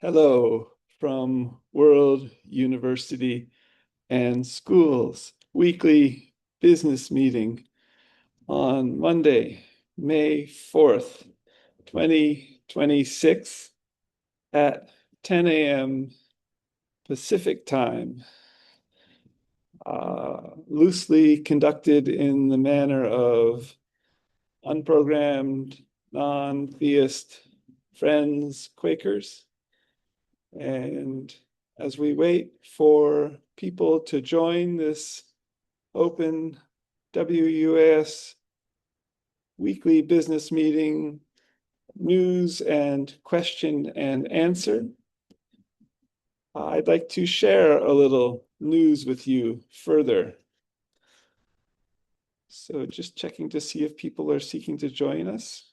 Hello from World University and Schools weekly business meeting on Monday, May 4th, 2026 at 10 a.m. Pacific time. Loosely conducted in the manner of unprogrammed, non-theist friends, Quakers. And as we wait for people to join this open WUAS weekly business meeting, news and question and answer, I'd like to share a little news with you further. So just checking to see if people are seeking to join us.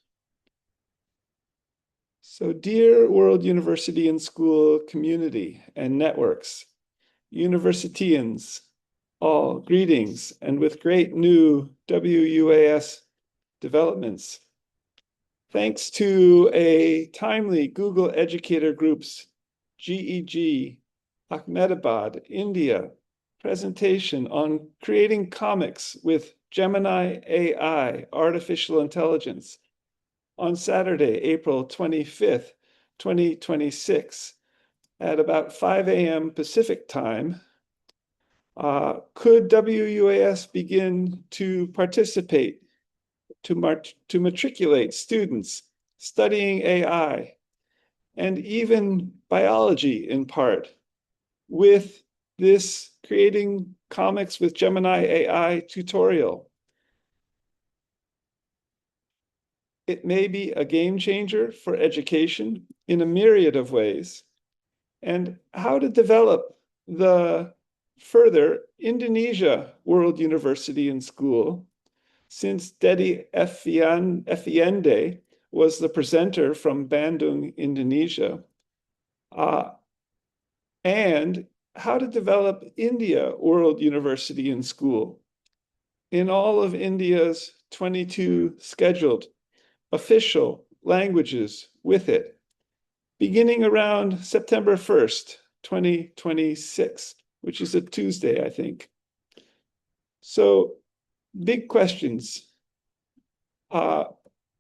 So dear World University and School community and networks, Universitians, all greetings, and with great new WUAS developments. Thanks to a timely Google Educator Group's GEG Ahmedabad, India presentation on creating comics with Gemini AI, artificial intelligence, on Saturday, April 25th, 2026, at about 5 a.m. Pacific time, could WUAS begin to participate, to matriculate students studying AI and even biology in part with this Creating Comics with Gemini AI tutorial? It may be a game changer for education in a myriad of ways. And how to develop the further Indonesia World University and School, since Dedi Effendi was the presenter from Bandung, Indonesia, and how to develop India World University and School in all of India's 22 scheduled official languages with it, beginning around September 1st, 2026, which is a Tuesday, I think. So, big questions.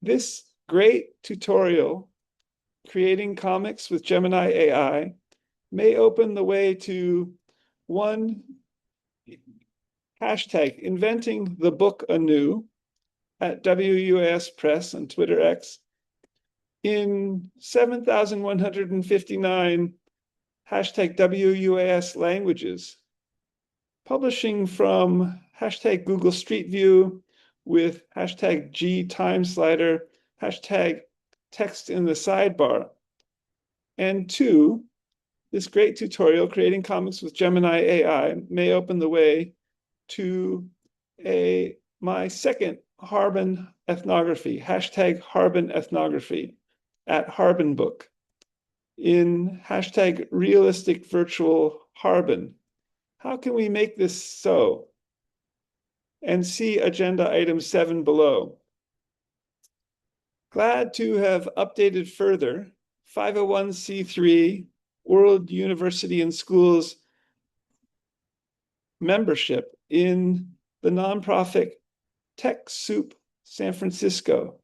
This great tutorial, Creating Comics with Gemini AI, may open the way to one hashtag, inventing the book anew, at WUAS Press on Twitter X, in 7,159 hashtag WUAS languages, publishing from hashtag Google Street View with hashtag G time slider, hashtag text in the sidebar. And two, this great tutorial, Creating Comics with Gemini AI, may open the way to my second Harbin ethnography, hashtag Harbin ethnography, at Harbin Book, in hashtag realistic virtual Harbin. How can we make this so? And see agenda item 7 below. Glad to have updated further 501c3 World University and Schools membership in the nonprofit TechSoup San Francisco,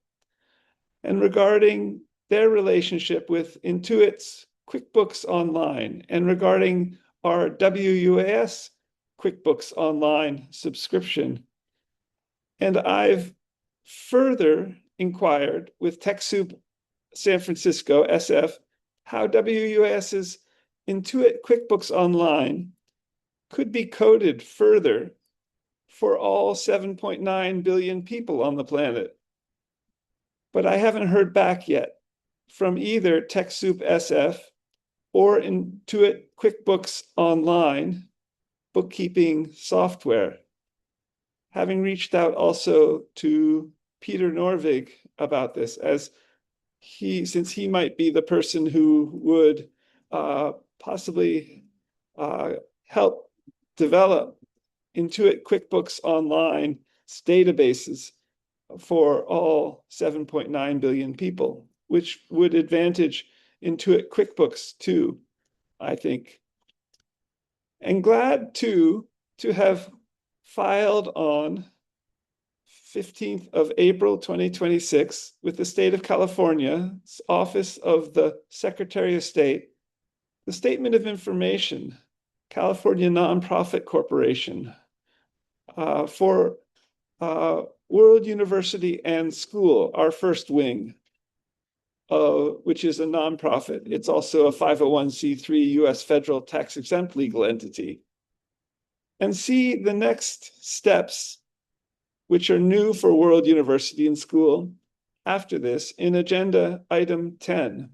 and regarding their relationship with Intuit's QuickBooks Online, and regarding our WUAS QuickBooks Online subscription. And I've further inquired with TechSoup San Francisco, SF, how WUAS's Intuit QuickBooks Online could be coded further for all 7.9 billion people on the planet. But I haven't heard back yet from either TechSoup SF or Intuit QuickBooks Online bookkeeping software. Having reached out also to Peter Norvig about this, since he might be the person who would possibly help develop Intuit QuickBooks Online databases for all 7.9 billion people, which would advantage Intuit QuickBooks too, I think. And glad too to have filed on 15th of April 2026 with the state of California's Office of the Secretary of State, the Statement of Information, California Nonprofit Corporation, for World University and School, our first wing, which is a nonprofit. It's also a 501c3 US federal tax-exempt legal entity. And see the next steps, which are new for World University and School after this in agenda item 10.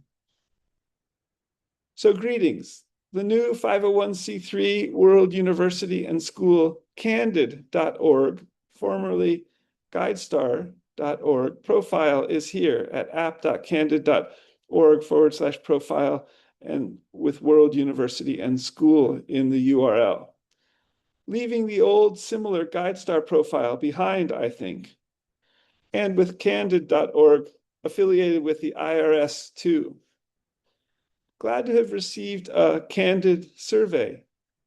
So greetings. The new 501c3 World University and School Candid.org, formerly GuideStar.org, profile is here at app.candid.org/profile and with World University and School in the URL. Leaving the old similar GuideStar profile behind, I think, and with Candid.org affiliated with the IRS too. Glad to have received a Candid survey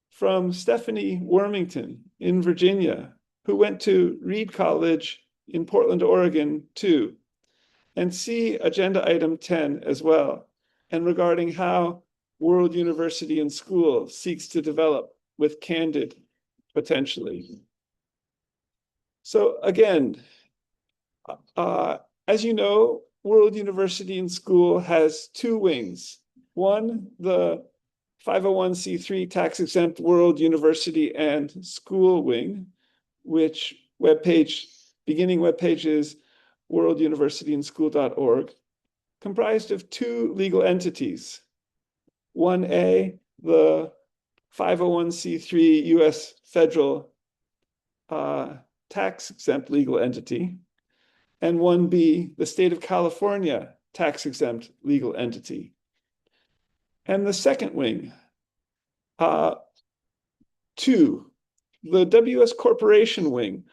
from Stephanie Wormington in Virginia, who went to Reed College in Portland, Oregon too, and see agenda item 10 as well, and regarding how World University and School seeks to develop with Candid potentially. So again, as you know, World University and School has two wings. One, the 501c3 tax-exempt World University and School wing, which beginning webpage is worlduniversityandschool.org, comprised of two legal entities. 1A, the 501c3 US federal tax-exempt legal entity, and 1B, the state of California tax-exempt legal entity. And the second wing, 2, the WS Corporation wing,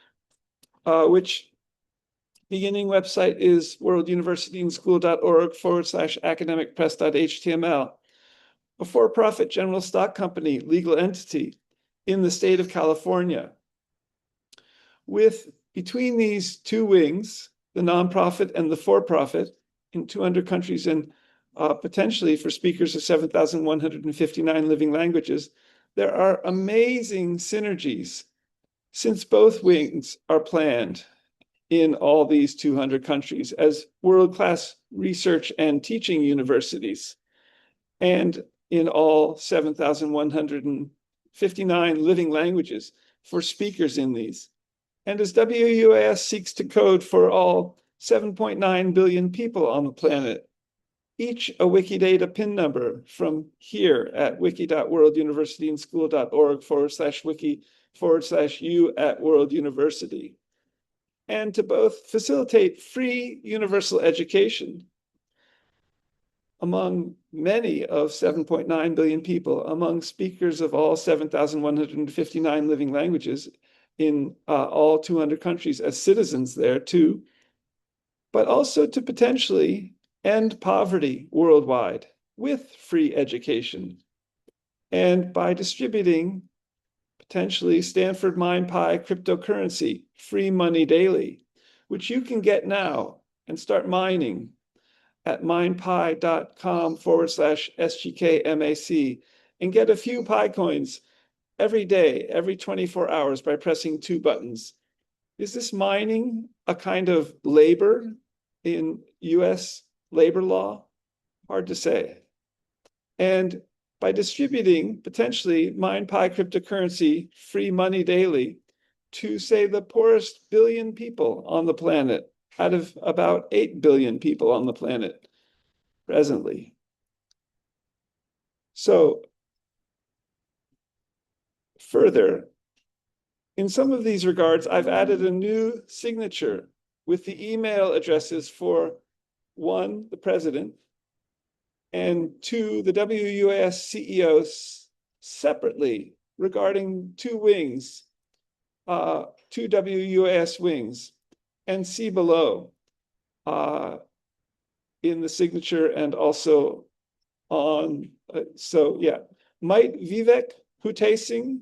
which beginning website is worlduniversityandschool.org/academicpress.html, a for-profit general stock company legal entity in the state of California. With between these two wings, the nonprofit and the for-profit in 200 countries and potentially for speakers of 7,159 living languages, there are amazing synergies since both wings are planned in all these 200 countries as world-class research and teaching universities, and in all 7,159 living languages for speakers in these. And as WUAS seeks to code for all 7.9 billion people on the planet, each a Wikidata PIN number from here at wiki.worlduniversityandschool.org/wiki/u@worlduniversity. And to both facilitate free universal education among many of 7.9 billion people, among speakers of all 7,159 living languages in all 200 countries as citizens there too, but also to potentially end poverty worldwide with free education. And by distributing potentially Stanford MindPy cryptocurrency, free money daily, which you can get now and start mining at mindpy.com/SGKMAC and get a few Pi coins every day, every 24 hours by pressing two buttons. Is this mining a kind of labor in US labor law? Hard to say. And by distributing potentially MindPy cryptocurrency, free money daily, to say the poorest billion people on the planet, out of about 8 billion people on the planet presently. So further, in some of these regards, I've added a new signature with the email addresses for 1, the president, and 2, the WUAS CEOs separately regarding two wings, two WUAS wings, and see below in the signature and also on, might Vivek Hutesing,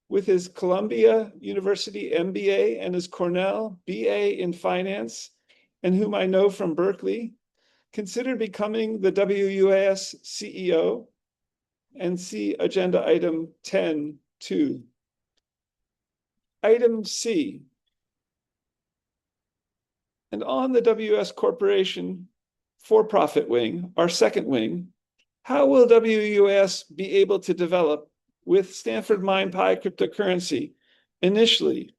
with his Columbia University MBA and his Cornell BA in finance, and whom I know from Berkeley, consider becoming the WUAS CEO? And see agenda item 10.2. Item C. And on the WUS Corporation for-profit wing, our second wing, how will WUAS be able to develop with Stanford MindPy cryptocurrency initially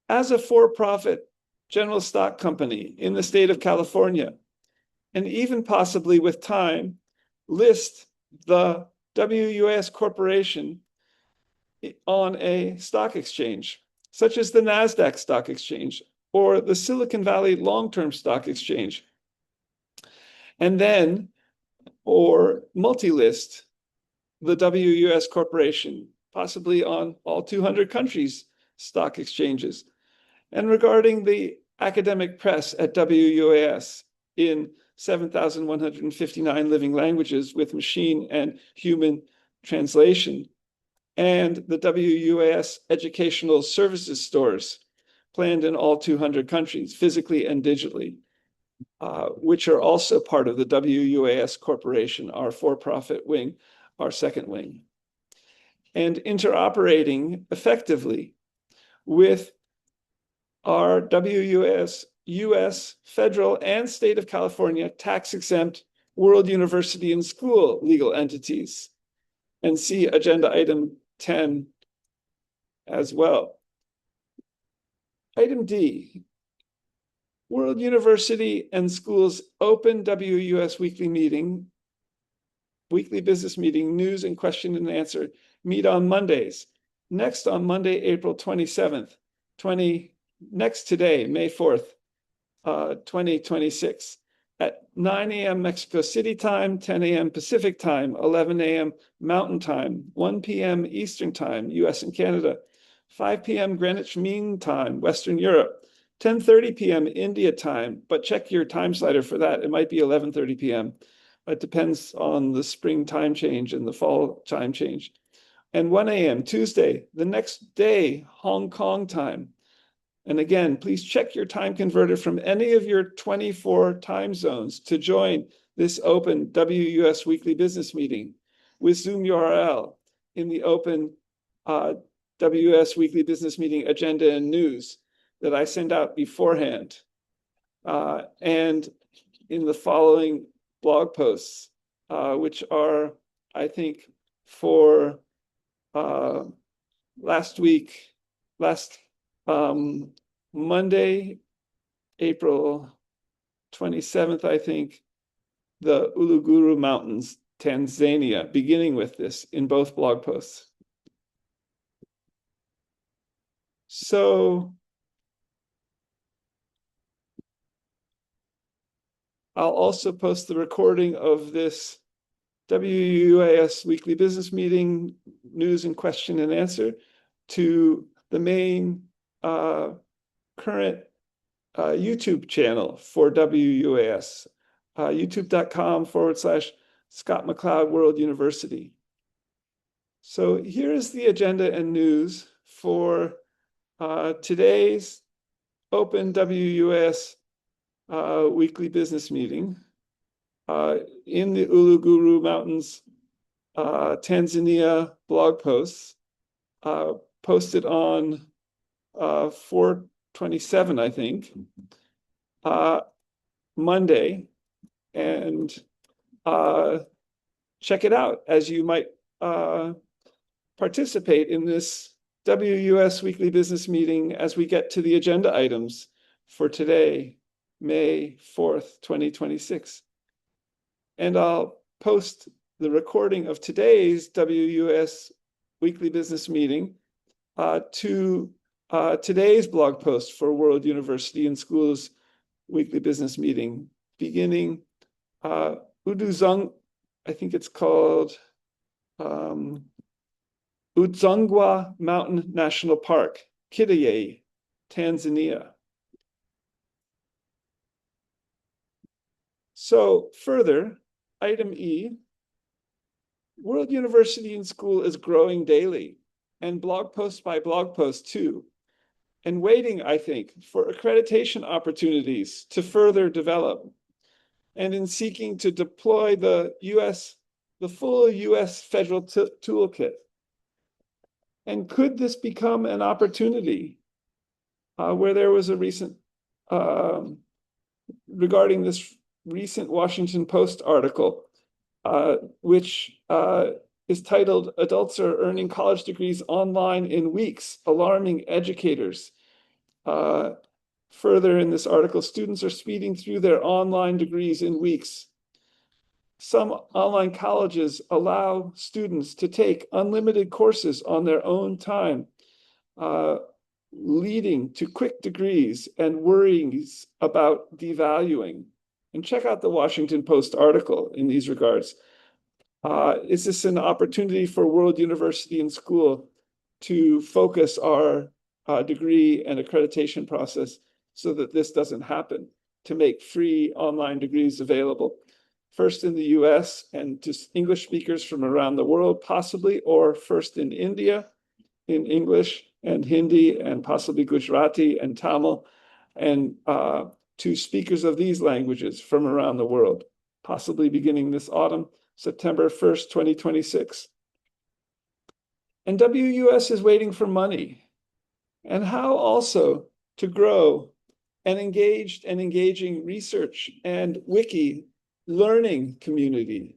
as a for-profit general stock company in the state of California, and even possibly with time, list the WUAS Corporation on a stock exchange, such as the NASDAQ Stock Exchange or the Silicon Valley Long-Term Stock Exchange, and then, or multi-list the WUAS Corporation, possibly on all 200 countries' stock exchanges. And regarding the academic press at WUAS in 7,159 living languages with machine and human translation, and the WUAS educational services stores planned in all 200 countries, physically and digitally, which are also part of the WUAS Corporation, our for-profit wing, our second wing. And interoperating effectively with our WUAS, US, federal, and state of California tax-exempt World University and School legal entities. And see agenda item 10 as well. Item D, World University and Schools open WUS weekly business meeting, news and question and answer, meet on Mondays. Next on Monday, April 27th, next today, May 4th, 2026, at 9 a.m. Mexico City time, 10 a.m. Pacific time, 11 a.m. Mountain time, 1 p.m. Eastern time, US and Canada, 5 p.m. Greenwich Mean Time, Western Europe, 10:30 p.m. India time, but check your time slider for that. It might be 11:30 p.m. It depends on the spring time change and the fall time change. And 1 a.m. Tuesday, the next day, Hong Kong time. And again, please check your time converter from any of your 24 time zones to join this open WUS weekly business meeting with Zoom URL in the open WUS weekly business meeting agenda and news that I send out beforehand. And in the following blog posts, which are, I think, for last Monday, April 27th, I think, the Uluguru Mountains, Tanzania, beginning with this in both blog posts. So I'll also post the recording of this WUAS weekly business meeting, news and question and answer, to the main current YouTube channel for WUAS, youtube.com/Scott McLeod World University. So here's the agenda and news for today's open WUAS weekly business meeting in the Uluguru Mountains, Tanzania blog posts, posted on 4/27, I think, Monday, and check it out as you might participate in this WUS weekly business meeting as we get to the agenda items for today, May 4th, 2026. And I'll post the recording of today's WUS weekly business meeting to today's blog post for World University and Schools weekly business meeting, beginning Udzungwa, I think it's called Udzungwa Mountain National Park, Kidayei, Tanzania. So further, item E, World University in School is growing daily, and blog post by blog post too, and waiting, I think, for accreditation opportunities to further develop, and in seeking to deploy the full US federal toolkit. And could this become an opportunity where there was a recent, regarding this recent Washington Post article, which is titled, "Adults are earning college degrees online in weeks, alarming educators." Further in this article, students are speeding through their online degrees in weeks. Some online colleges allow students to take unlimited courses on their own time, leading to quick degrees and worries about devaluing. And check out the Washington Post article in these regards. Is this an opportunity for World University in School to focus our degree and accreditation process so that this doesn't happen, to make free online degrees available, first in the US and to English speakers from around the world, possibly, or first in India in English and Hindi and possibly Gujarati and Tamil, and to speakers of these languages from around the world, possibly beginning this autumn, September 1st, 2026. And WUS is waiting for money, and how also to grow an engaged and engaging research and wiki learning community,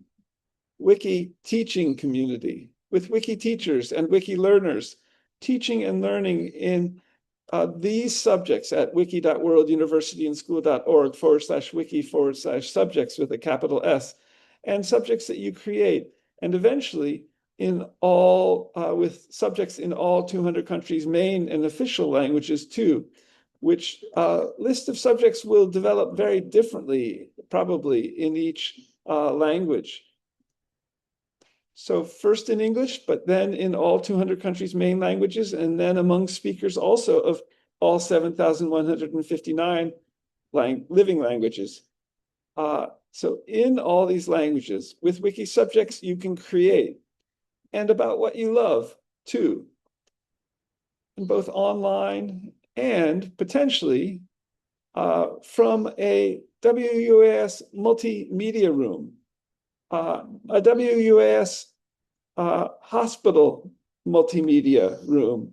wiki teaching community, with wiki teachers and wiki learners teaching and learning in these subjects at wiki.worlduniversityinschool.org/wiki/subjects with a capital S, and subjects that you create, and eventually in all, with subjects in all 200 countries' main and official languages too, which list of subjects will develop very differently, probably in each language. So first in English, but then in all 200 countries' main languages, and then among speakers also of all 7,159 living languages. So in all these languages, with wiki subjects, you can create, and about what you love too, and both online and potentially from a WUAS multimedia room, a WUAS hospital multimedia room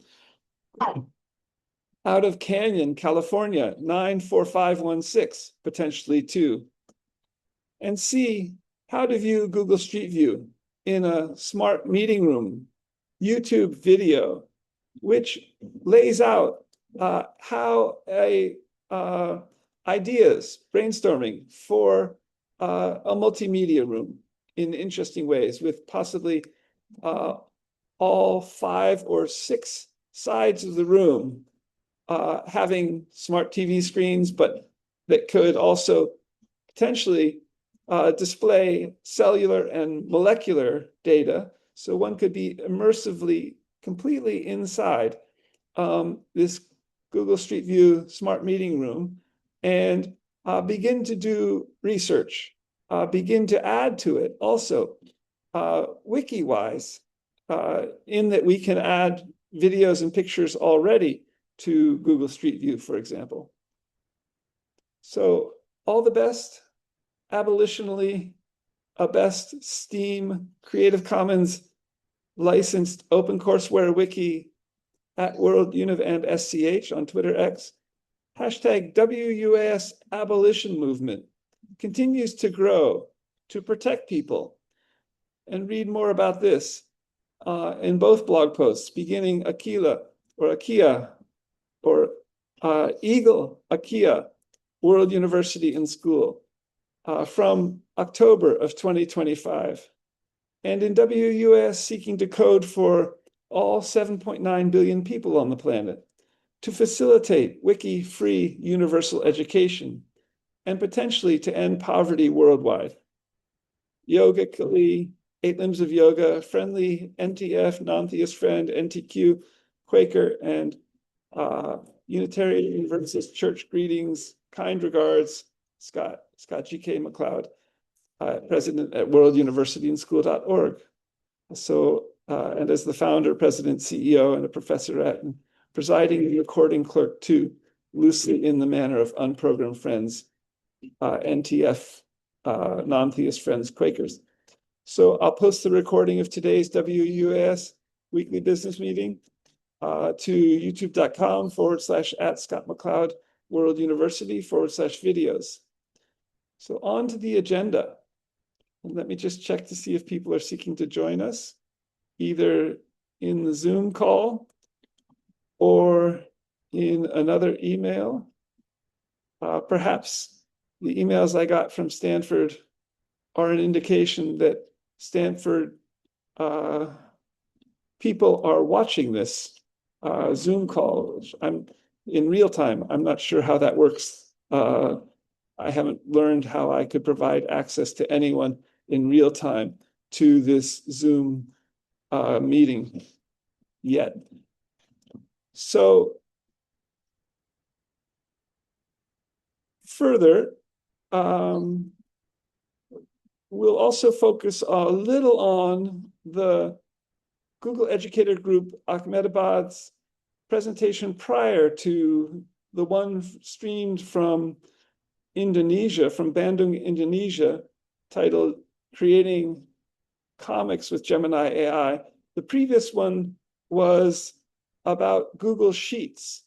out of Canyon, California, 94516, potentially too. And see how to view Google Street View in a smart meeting room, YouTube video, which lays out how ideas, brainstorming for a multimedia room in interesting ways, with possibly all 5 or 6 sides of the room having smart TV screens, but that could also potentially display cellular and molecular data. So one could be immersively, completely inside this Google Street View smart meeting room and begin to do research, begin to add to it also, wiki-wise, in that we can add videos and pictures already to Google Street View, for example. So all the best, abolitionally, a best STEAM Creative Commons licensed OpenCourseWare wiki at WorldUniv and SCH on Twitter X. Hashtag WUAS abolition movement continues to grow to protect people. And read more about this in both blog posts, beginning Aquila or Akia or Eagle Akia, World University in School, from October of 2025. And in WUAS seeking to code for all 7.9 billion people on the planet to facilitate wiki-free universal education and potentially to end poverty worldwide. Yoga Kali, 8 Limbs of Yoga, Friendly, NTF, Non-Theist Friend, NTQ, Quaker, and Unitarian Universalist Church greetings, kind regards, Scott G.K. McLeod. president at worlduniversityandschool.org. So, and as the founder, president, CEO, and a professor at and presiding and recording clerk too, loosely in the manner of unprogrammed friends, NTF, non-theist friends, Quakers. So I'll post the recording of today's WUAS weekly business meeting to youtube.com/@ScottMcCloud World University /videos. So on to the agenda. And let me just check to see if people are seeking to join us, either in the Zoom call or in another email. Perhaps the emails I got from Stanford are an indication that Stanford people are watching this Zoom call, which I'm in real time. I'm not sure how that works. I haven't learned how I could provide access to anyone in real time to this Zoom meeting yet. So further, we'll also focus a little on the Google Educator Group Ahmedabad's presentation prior to the one streamed from Indonesia, from Bandung, Indonesia, titled Creating Comics with Gemini AI. The previous one was about Google Sheets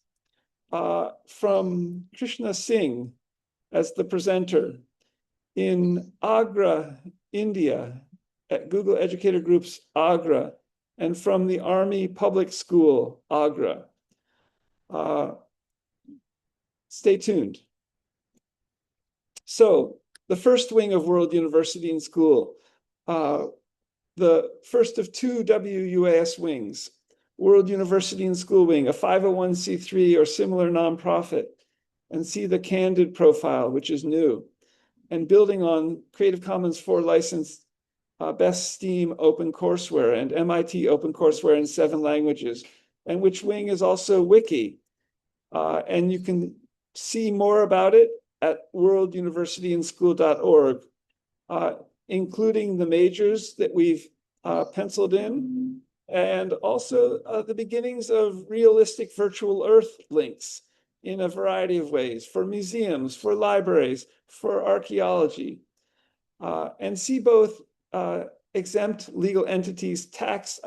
from Krishna Singh as the presenter in Agra, India, at Google Educator Group's Agra, and from the Army Public School, Agra. Stay tuned. So the first wing of World University and School, the first of two WUAS wings, World University and School Wing, a 501c3 or similar nonprofit, and see the Candid profile, which is new, and building on Creative Commons 4 licensed Best Steam OpenCourseWare and MIT OpenCourseWare in 7 languages, and which wing is also wiki. And you can see more about it at worlduniversityandschool.org, including the majors that we've penciled in, and also the beginnings of realistic virtual Earth links in a variety of ways for museums, for libraries, for archaeology, and see both exempt legal entities' tax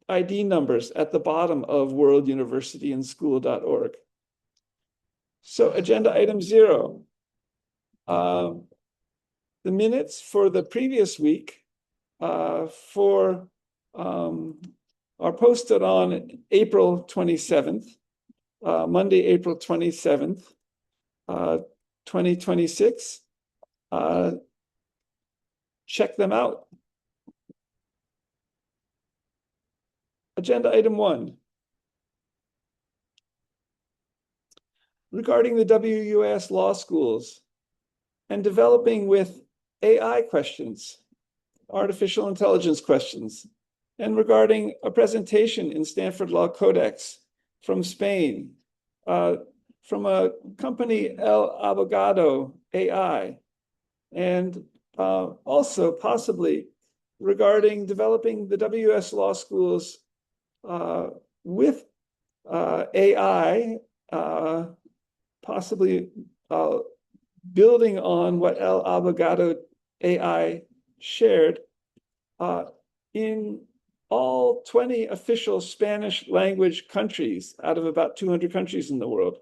ID numbers at the bottom of worlduniversityandschool.org. So agenda item 0. The minutes for the previous week are posted on April 27th, Monday, April 27th, 2026. Check them out. Agenda item 1. Regarding the WUAS law schools and developing with AI questions, artificial intelligence questions, and regarding a presentation in Stanford Law Codex from Spain, from a company, El Abogado AI, and also possibly regarding developing the WS law schools with AI, possibly building on what El Abogado AI shared in all 20 official Spanish language countries out of about 200 countries in the world.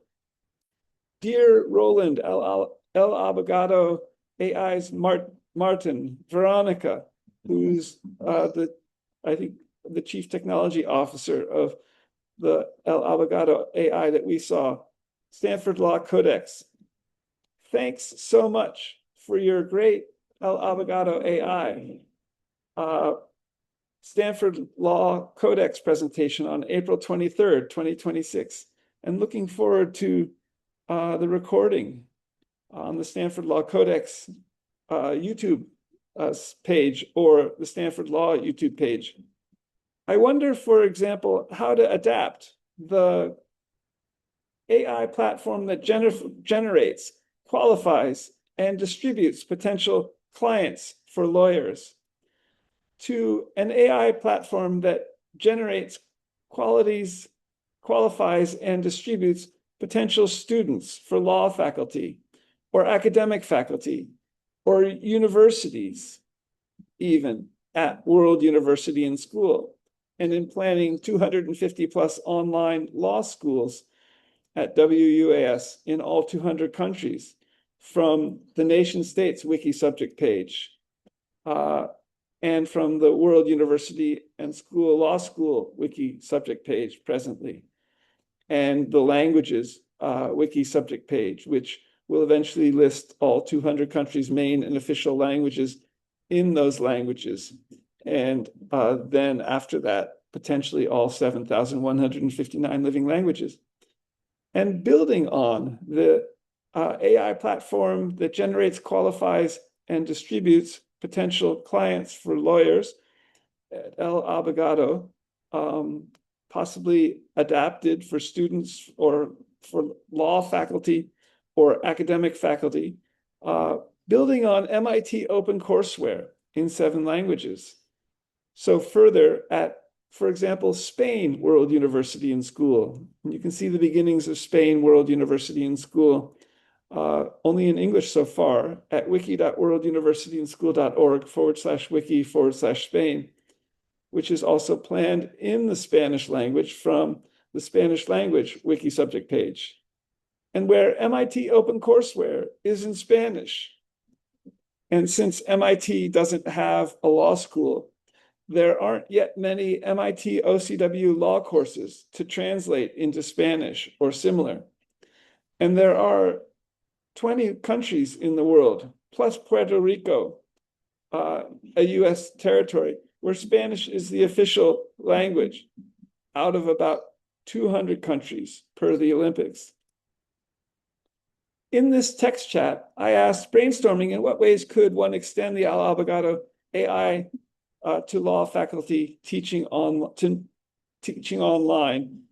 Dear Roland, El Abogado AI's Martin, Veronica, who's I think the chief technology officer of the El Abogado AI that we saw, Stanford Law Codex. Thanks so much for your great El Abogado AI Stanford Law Codex presentation on April 23rd, 2026, and looking forward to the recording on the Stanford Law Codex YouTube page or the Stanford Law YouTube page. I wonder, for example, how to adapt the AI platform that generates, qualifies, and distributes potential clients for lawyers, to an AI platform that generates qualifies, and distributes potential students for law faculty or academic faculty or universities, even at World University and School, and in planning 250 plus online law schools at WUAS in all 200 countries from the nation states wiki subject page and from the World University and School Law School wiki subject page presently, and the languages wiki subject page, which will eventually list all 200 countries' main and official languages in those languages. And then after that, potentially all 7,159 living languages. And building on the AI platform that generates, qualifies, and distributes potential clients for lawyers at El Abogado, possibly adapted for students or for law faculty or academic faculty, building on MIT OpenCourseWare in 7 languages. So further at, for example, Spain World University and School. And you can see the beginnings of Spain World University and School, only in English so far, at wiki.worlduniversityandschool.org/wiki/Spain, which is also planned in the Spanish language from the Spanish language wiki subject page, and where MIT OpenCourseWare is in Spanish. And since MIT doesn't have a law school, there aren't yet many MIT OCW law courses to translate into Spanish or similar. And there are 20 countries in the world, plus Puerto Rico, a US territory, where Spanish is the official language out of about 200 countries per the Olympics. In this text chat, I asked, brainstorming in what ways could one extend the El Abogado AI to law faculty teaching online,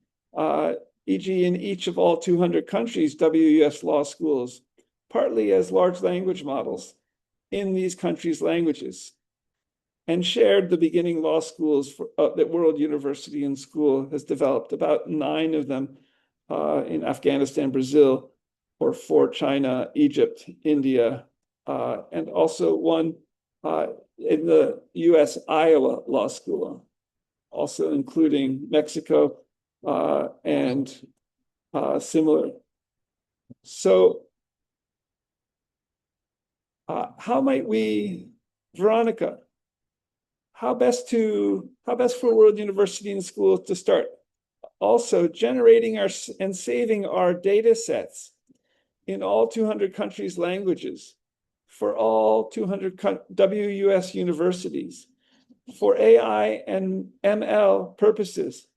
e.g. in each of all 200 countries, WUS law schools, partly as large language models in these countries' languages, and shared the beginning law schools that World University and School has developed, about 9 of them in Afghanistan, Brazil, or 4 China, Egypt, India, and also one in the US Iowa Law School, also including Mexico and similar. So how might we, Veronica, how best for World University and School to start? Also generating and saving our data sets in all 200 countries' languages for all 200 WUS universities for AI and ML purposes,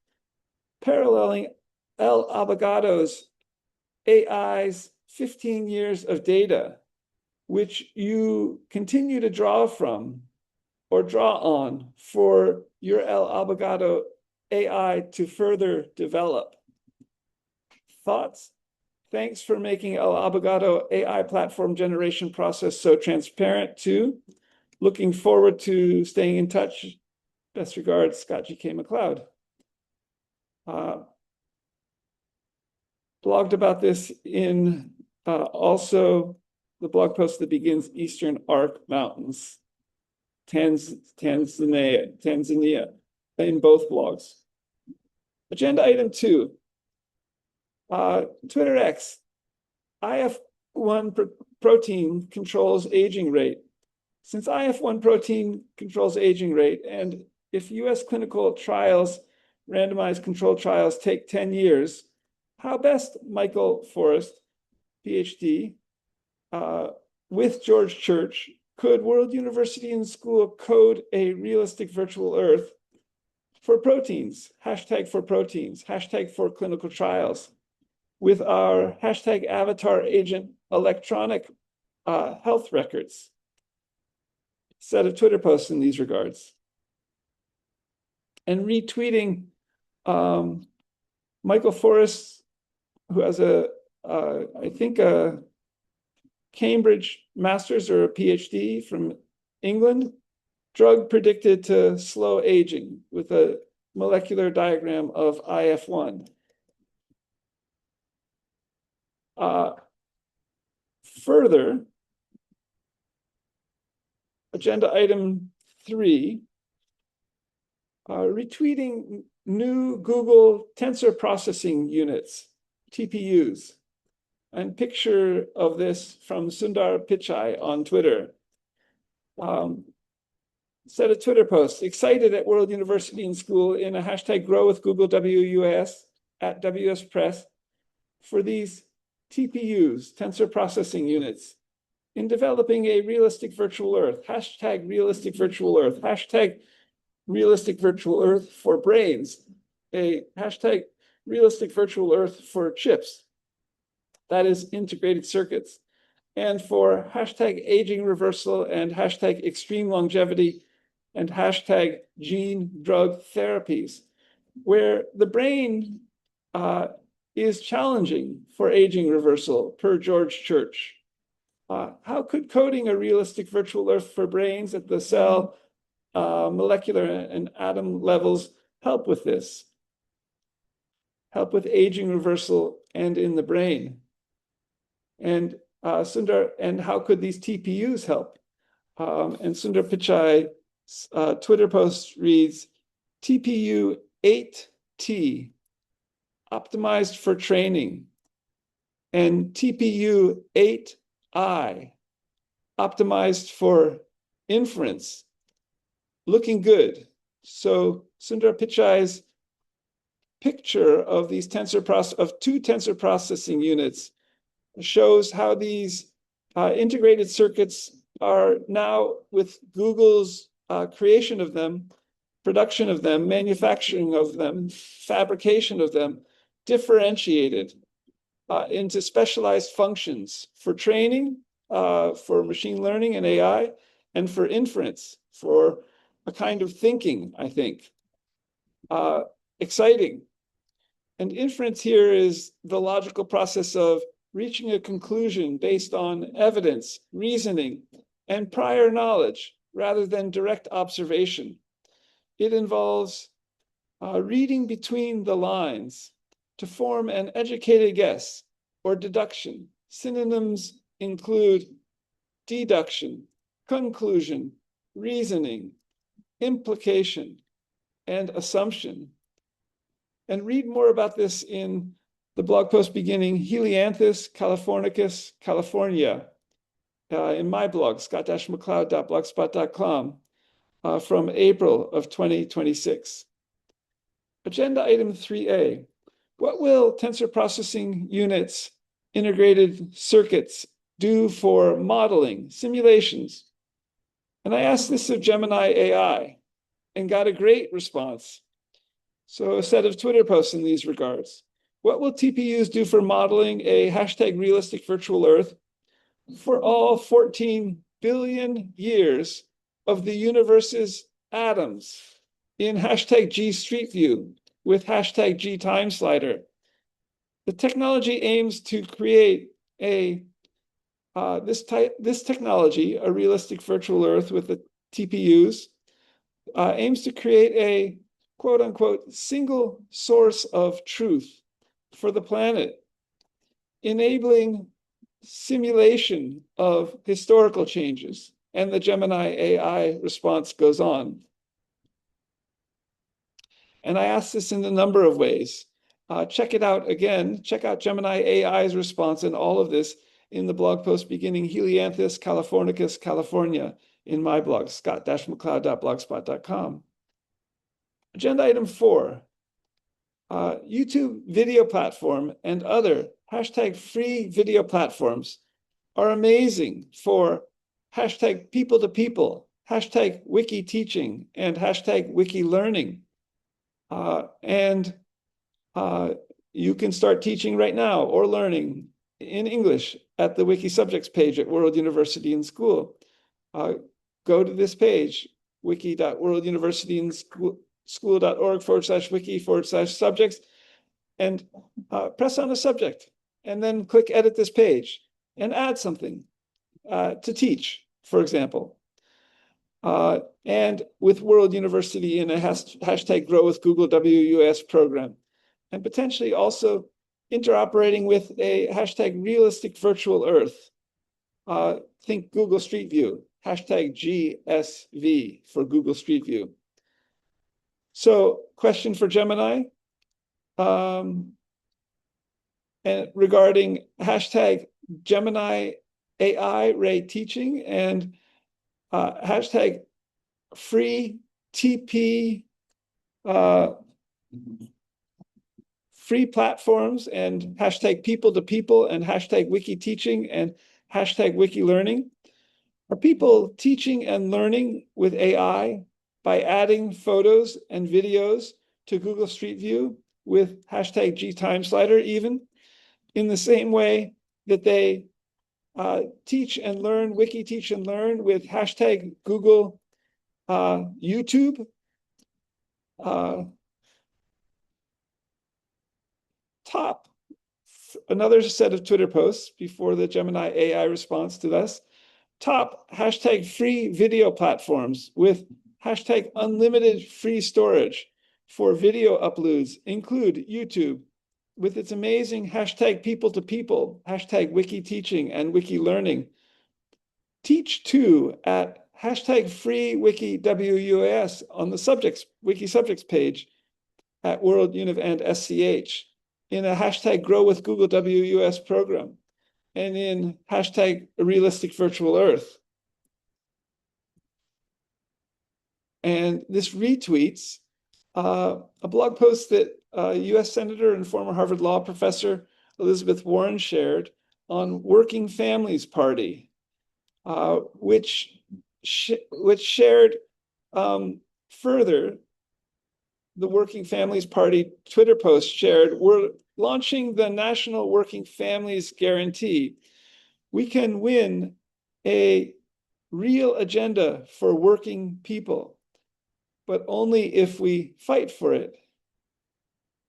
paralleling El Abogado's AI's 15 years of data, which you continue to draw from or draw on for your El Abogado AI to further develop. Thoughts? Thanks for making El Abogado AI platform generation process so transparent too. Looking forward to staying in touch. Best regards, Scott G.K. McLeod. Blogged about this in also the blog post that begins Eastern Arc Mountains, Tanzania, in both blogs. Agenda item 2. Twitter X, IF1 protein controls aging rate. Since IF1 protein controls aging rate, and if US clinical trials, randomized controlled trials, take 10 years, how best, Michael Forrest, PhD, with George Church, could World University and School code a realistic virtual Earth for proteins, hashtag for clinical trials, with our hashtag avatar agent electronic health records? Set of Twitter posts in these regards. And retweeting Michael Forrest, who has I think a Cambridge master's or a PhD from England, drug predicted to slow aging with a molecular diagram of IF1. Further, agenda item 3, retweeting new Google tensor processing units, TPUs. And picture of this from Sundar Pichai on Twitter. Said a Twitter post, excited at World University and School in a hashtag grow with Google WUS at WS Press for these TPUs, tensor processing units, in developing a realistic virtual earth, hashtag realistic virtual earth, hashtag realistic virtual earth for brains, a hashtag realistic virtual earth for chips, that is integrated circuits, and for hashtag aging reversal and hashtag extreme longevity and hashtag gene drug therapies, where the brain is challenging for aging reversal, per George Church. How could coding a realistic virtual earth for brains at the cell, molecular, and atom levels help with this? Help with aging reversal and in the brain? And Sundar, and how could these TPUs help? And Sundar Pichai's Twitter post reads, TPU 8T, optimized for training, and TPU 8I, optimized for inference, looking good. So Sundar Pichai's picture of these two tensor processing units shows how these integrated circuits are now, with Google's creation of them, production of them, manufacturing of them, fabrication of them, differentiated into specialized functions for training, for machine learning and AI, and for inference, for a kind of thinking, I think. Exciting. And inference here is the logical process of reaching a conclusion based on evidence, reasoning, and prior knowledge, rather than direct observation. It involves reading between the lines to form an educated guess or deduction. Synonyms include deduction, conclusion, reasoning, implication, and assumption. And read more about this in the blog post beginning Helianthus californicus, California, in my blog, scott-mccloud.blogspot.com, from April of 2026. Agenda item 3A, what will tensor processing units, integrated circuits do for modeling, simulations? And I asked this of Gemini AI and got a great response. So a set of Twitter posts in these regards. What will TPUs do for modeling a hashtag realistic virtual earth for all 14 billion years of the universe's atoms in hashtag G Street View with hashtag G Time Slider? The technology aims to create this technology, a realistic virtual earth with the TPUs, aims to create a quote unquote single source of truth for the planet, enabling simulation of historical changes. And the Gemini AI response goes on. And I asked this in a number of ways. Check it out again. Check out Gemini AI's response and all of this in the blog post beginning Helianthus californicus, California, in my blog, scott-mccloud.blogspot.com. Agenda item 4, YouTube video platform and other hashtag free video platforms are amazing for hashtag people to people, hashtag wiki teaching, and hashtag wiki learning. You can start teaching right now or learning in English at the Wiki Subjects page at World University and School. Go to this page, wiki.worlduniversityandschool.org/wiki/subjects, and press on a subject, and then click edit this page and add something to teach, for example. and with World University in a hashtag Grow with Google WUS program, and potentially also interoperating with a hashtag Realistic Virtual Earth. Think Google Street View, hashtag GSV for Google Street View. So, question for Gemini, and regarding hashtag Gemini AI Ray Teaching and hashtag free TP, free platforms, and hashtag people to people, and hashtag wiki teaching, and hashtag wiki learning. Are people teaching and learning with AI by adding photos and videos to Google Street View with hashtag GTimeSlider, even in the same way that they teach and learn, wiki teach and learn with hashtag Google YouTube? Top, another set of Twitter posts before the Gemini AI response to this. Top hashtag free video platforms with hashtag unlimited free storage for video uploads include YouTube with its amazing hashtag people to people, hashtag wiki teaching and wiki learning. Teach2 at hashtag free wiki WUS on the wiki subjects page at World Univ and SCH in a hashtag Grow with Google WUS program, and in hashtag Realistic Virtual Earth. And this retweets a blog post that US Senator and former Harvard Law professor Elizabeth Warren shared on Working Families Party, which shared further the Working Families Party Twitter post shared, we're launching the National Working Families Guarantee. We can win a real agenda for working people, but only if we fight for it.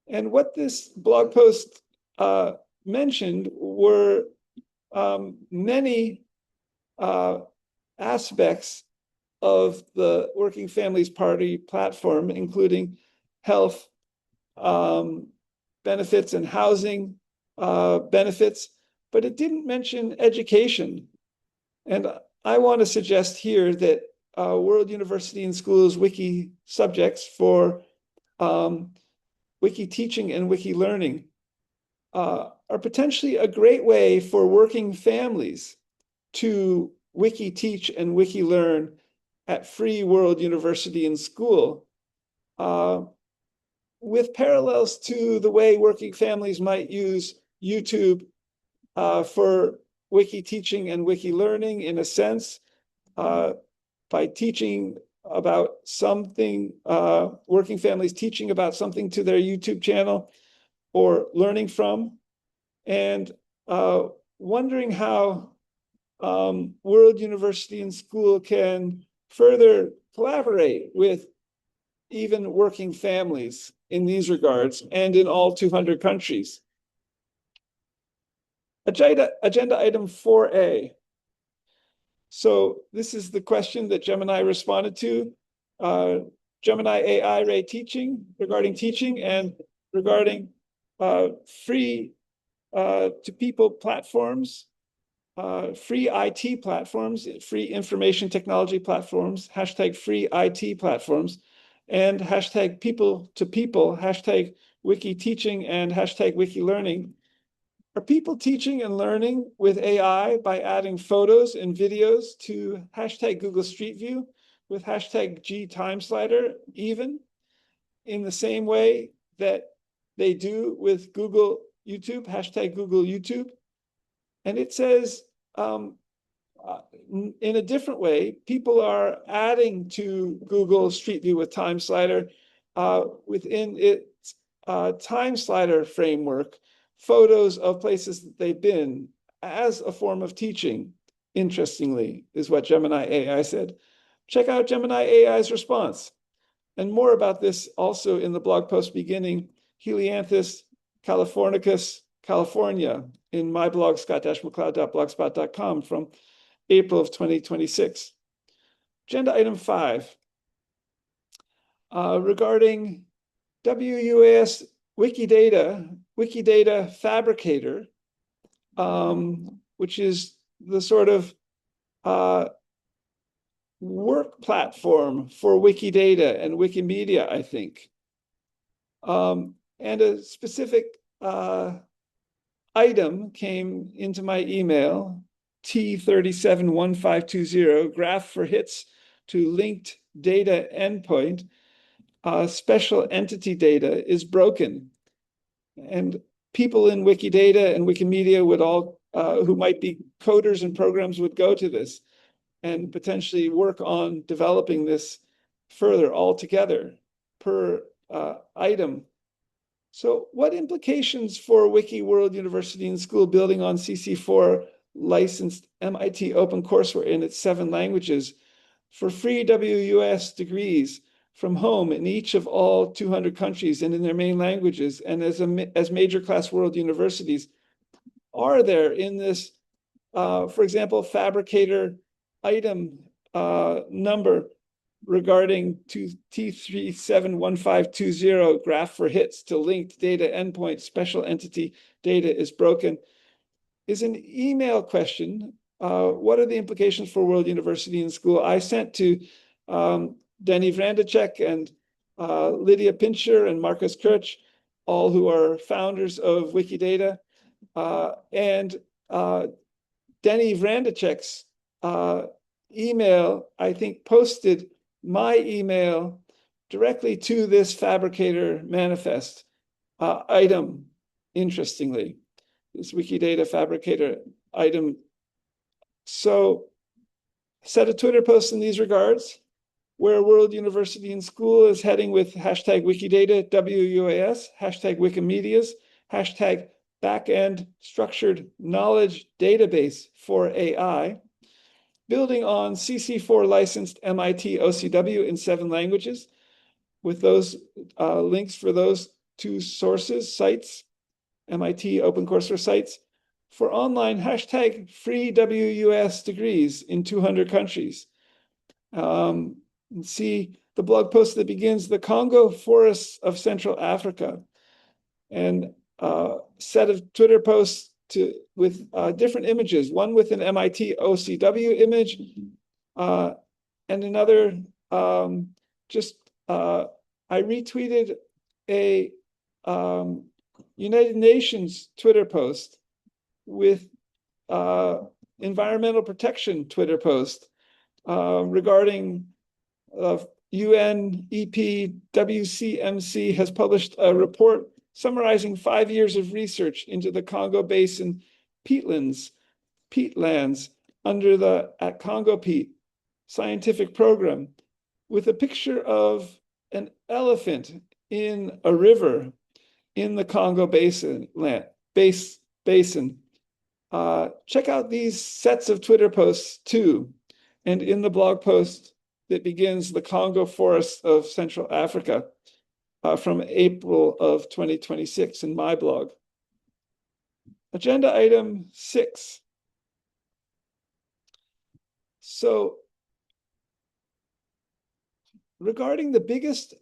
And what this blog post mentioned were many aspects of the Working Families Party platform, including health benefits and housing benefits, but it didn't mention education. And I want to suggest here that World University in Schools wiki subjects for wiki teaching and wiki learning are potentially a great way for working families to wiki teach and wiki learn at Free World University in School, with parallels to the way working families might use YouTube for wiki teaching and wiki learning, in a sense, by teaching about something, working families teaching about something to their YouTube channel or learning from, and wondering how World University in School can further collaborate with even working families in these regards and in all 200 countries. Agenda item 4A. So this is the question that Gemini responded to. Gemini AI Ray teaching, regarding teaching and regarding free to people platforms, free IT platforms, free information technology platforms, hashtag free IT platforms, and hashtag people to people, hashtag wiki teaching and hashtag wiki learning. Are people teaching and learning with AI by adding photos and videos to hashtag Google Street View with hashtag GTimeSlider, even in the same way that they do with Google YouTube, hashtag Google YouTube? And it says, in a different way, people are adding to Google Street View with TimeSlider within its TimeSlider framework, photos of places that they've been as a form of teaching, interestingly, is what Gemini AI said. Check out Gemini AI's response. And more about this also in the blog post beginning, Helianthus californicus, California, in my blog, scott-mccloud.blogspot.com from April of 2026. Agenda item 5, regarding WUAS Wikidata Fabricator, which is the sort of work platform for Wikidata and Wikimedia, I think. And a specific item came into my email, T371520, graph for hits to linked data endpoint. Special entity data is broken. And people in Wikidata and Wikimedia would all, who might be coders and programs, would go to this and potentially work on developing this further altogether per item. So what implications for Wiki World University and School building on CC4 licensed MIT OpenCourseWare in its 7 languages for free WUS degrees from home in each of all 200 countries and in their main languages and as major class world universities? Are there in this, for example, Fabricator item number regarding T371520 graph for hits to linked data endpoint, special entity data is broken, is an email question. What are the implications for World University and School? I sent to Denny Vrandacek and Lydia Pincher and Marcus Kirch, all who are founders of Wikidata. And Denny Vrandacek's email, I think, posted my email directly to this Fabricator manifest item, interestingly, this Wikidata Fabricator item. So set a Twitter post in these regards, where World University and School is heading with hashtag Wikidata WUAS, hashtag Wikimedias, hashtag backend structured knowledge database for AI, building on CC4 licensed MIT OCW in 7 languages, with those links for those 2 sources, sites, MIT OpenCourseWare sites, for online hashtag free WUS degrees in 200 countries. And see the blog post that begins the Congo forests of Central Africa, and a set of Twitter posts with different images, one with an MIT OCW image, and another I retweeted a United Nations Twitter post with environmental protection Twitter post regarding UNEP WCMC has published a report summarizing 5 years of research into the Congo Basin peatlands under the at Congo Peat scientific program, with a picture of an elephant in a river in the Congo Basin. Check out these sets of Twitter posts too. And in the blog post that begins the Congo forests of Central Africa from April of 2026 in my blog. Agenda item 6. So regarding the biggest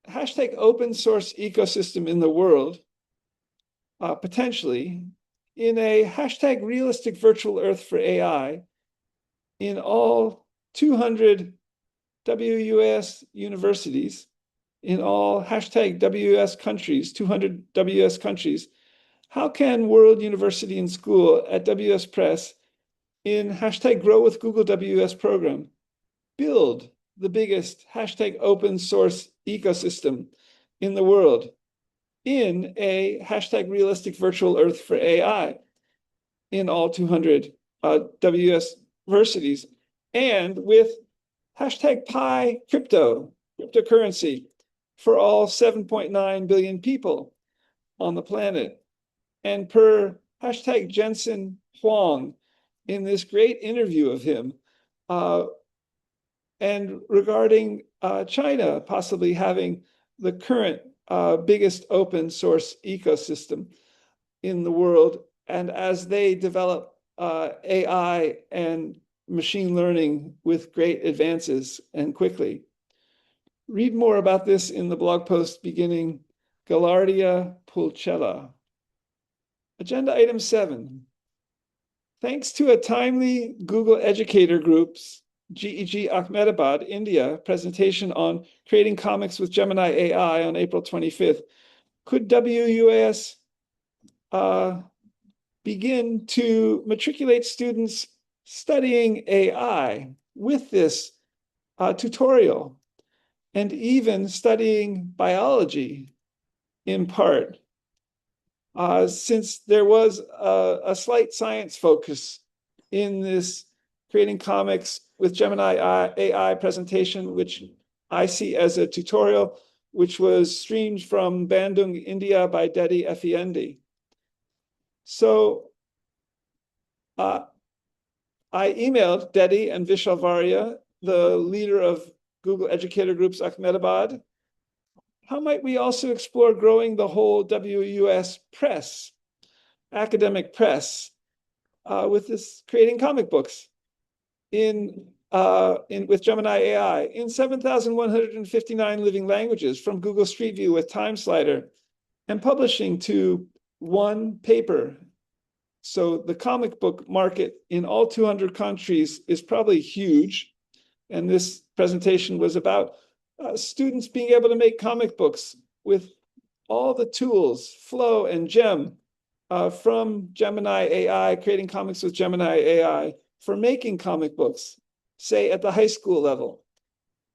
hashtag open source ecosystem in the world, potentially, in a hashtag realistic virtual earth for AI, in all 200 WUS universities, in all hashtag WUS countries, 200 WUS countries, how can World University and School at WS Press in hashtag Grow with Google WS program build the biggest hashtag open source ecosystem in the world in a hashtag realistic virtual earth for AI in all 200 WS universities, and with hashtag Pi cryptocurrency for all 7.9 billion people on the planet? And per hashtag Jensen Huang in this great interview of him, and regarding China possibly having the current biggest open source ecosystem in the world, and as they develop AI and machine learning with great advances and quickly. Read more about this in the blog post beginning Gaillardia Pulcella. Agenda item 7. Thanks to a timely Google Educator Group's GEG Ahmedabad, India presentation on creating comics with Gemini AI on April 25th, could WUAS begin to matriculate students studying AI with this tutorial, and even studying biology in part, since there was a slight science focus in this creating comics with Gemini AI presentation, which I see as a tutorial, which was streamed from Bandung, India by Dedi Effendi. So I emailed Dedi and Vishal Varia, the leader of Google Educator Group's Ahmedabad. How might we also explore growing the whole WUS press, academic press, with this creating comic books with Gemini AI in 7,159 living languages from Google Street View with TimeSlider, and publishing to one paper. So the comic book market in all 200 countries is probably huge. And this presentation was about students being able to make comic books with all the tools, Flow and Gem, from Gemini AI, creating comics with Gemini AI for making comic books, say at the high school level.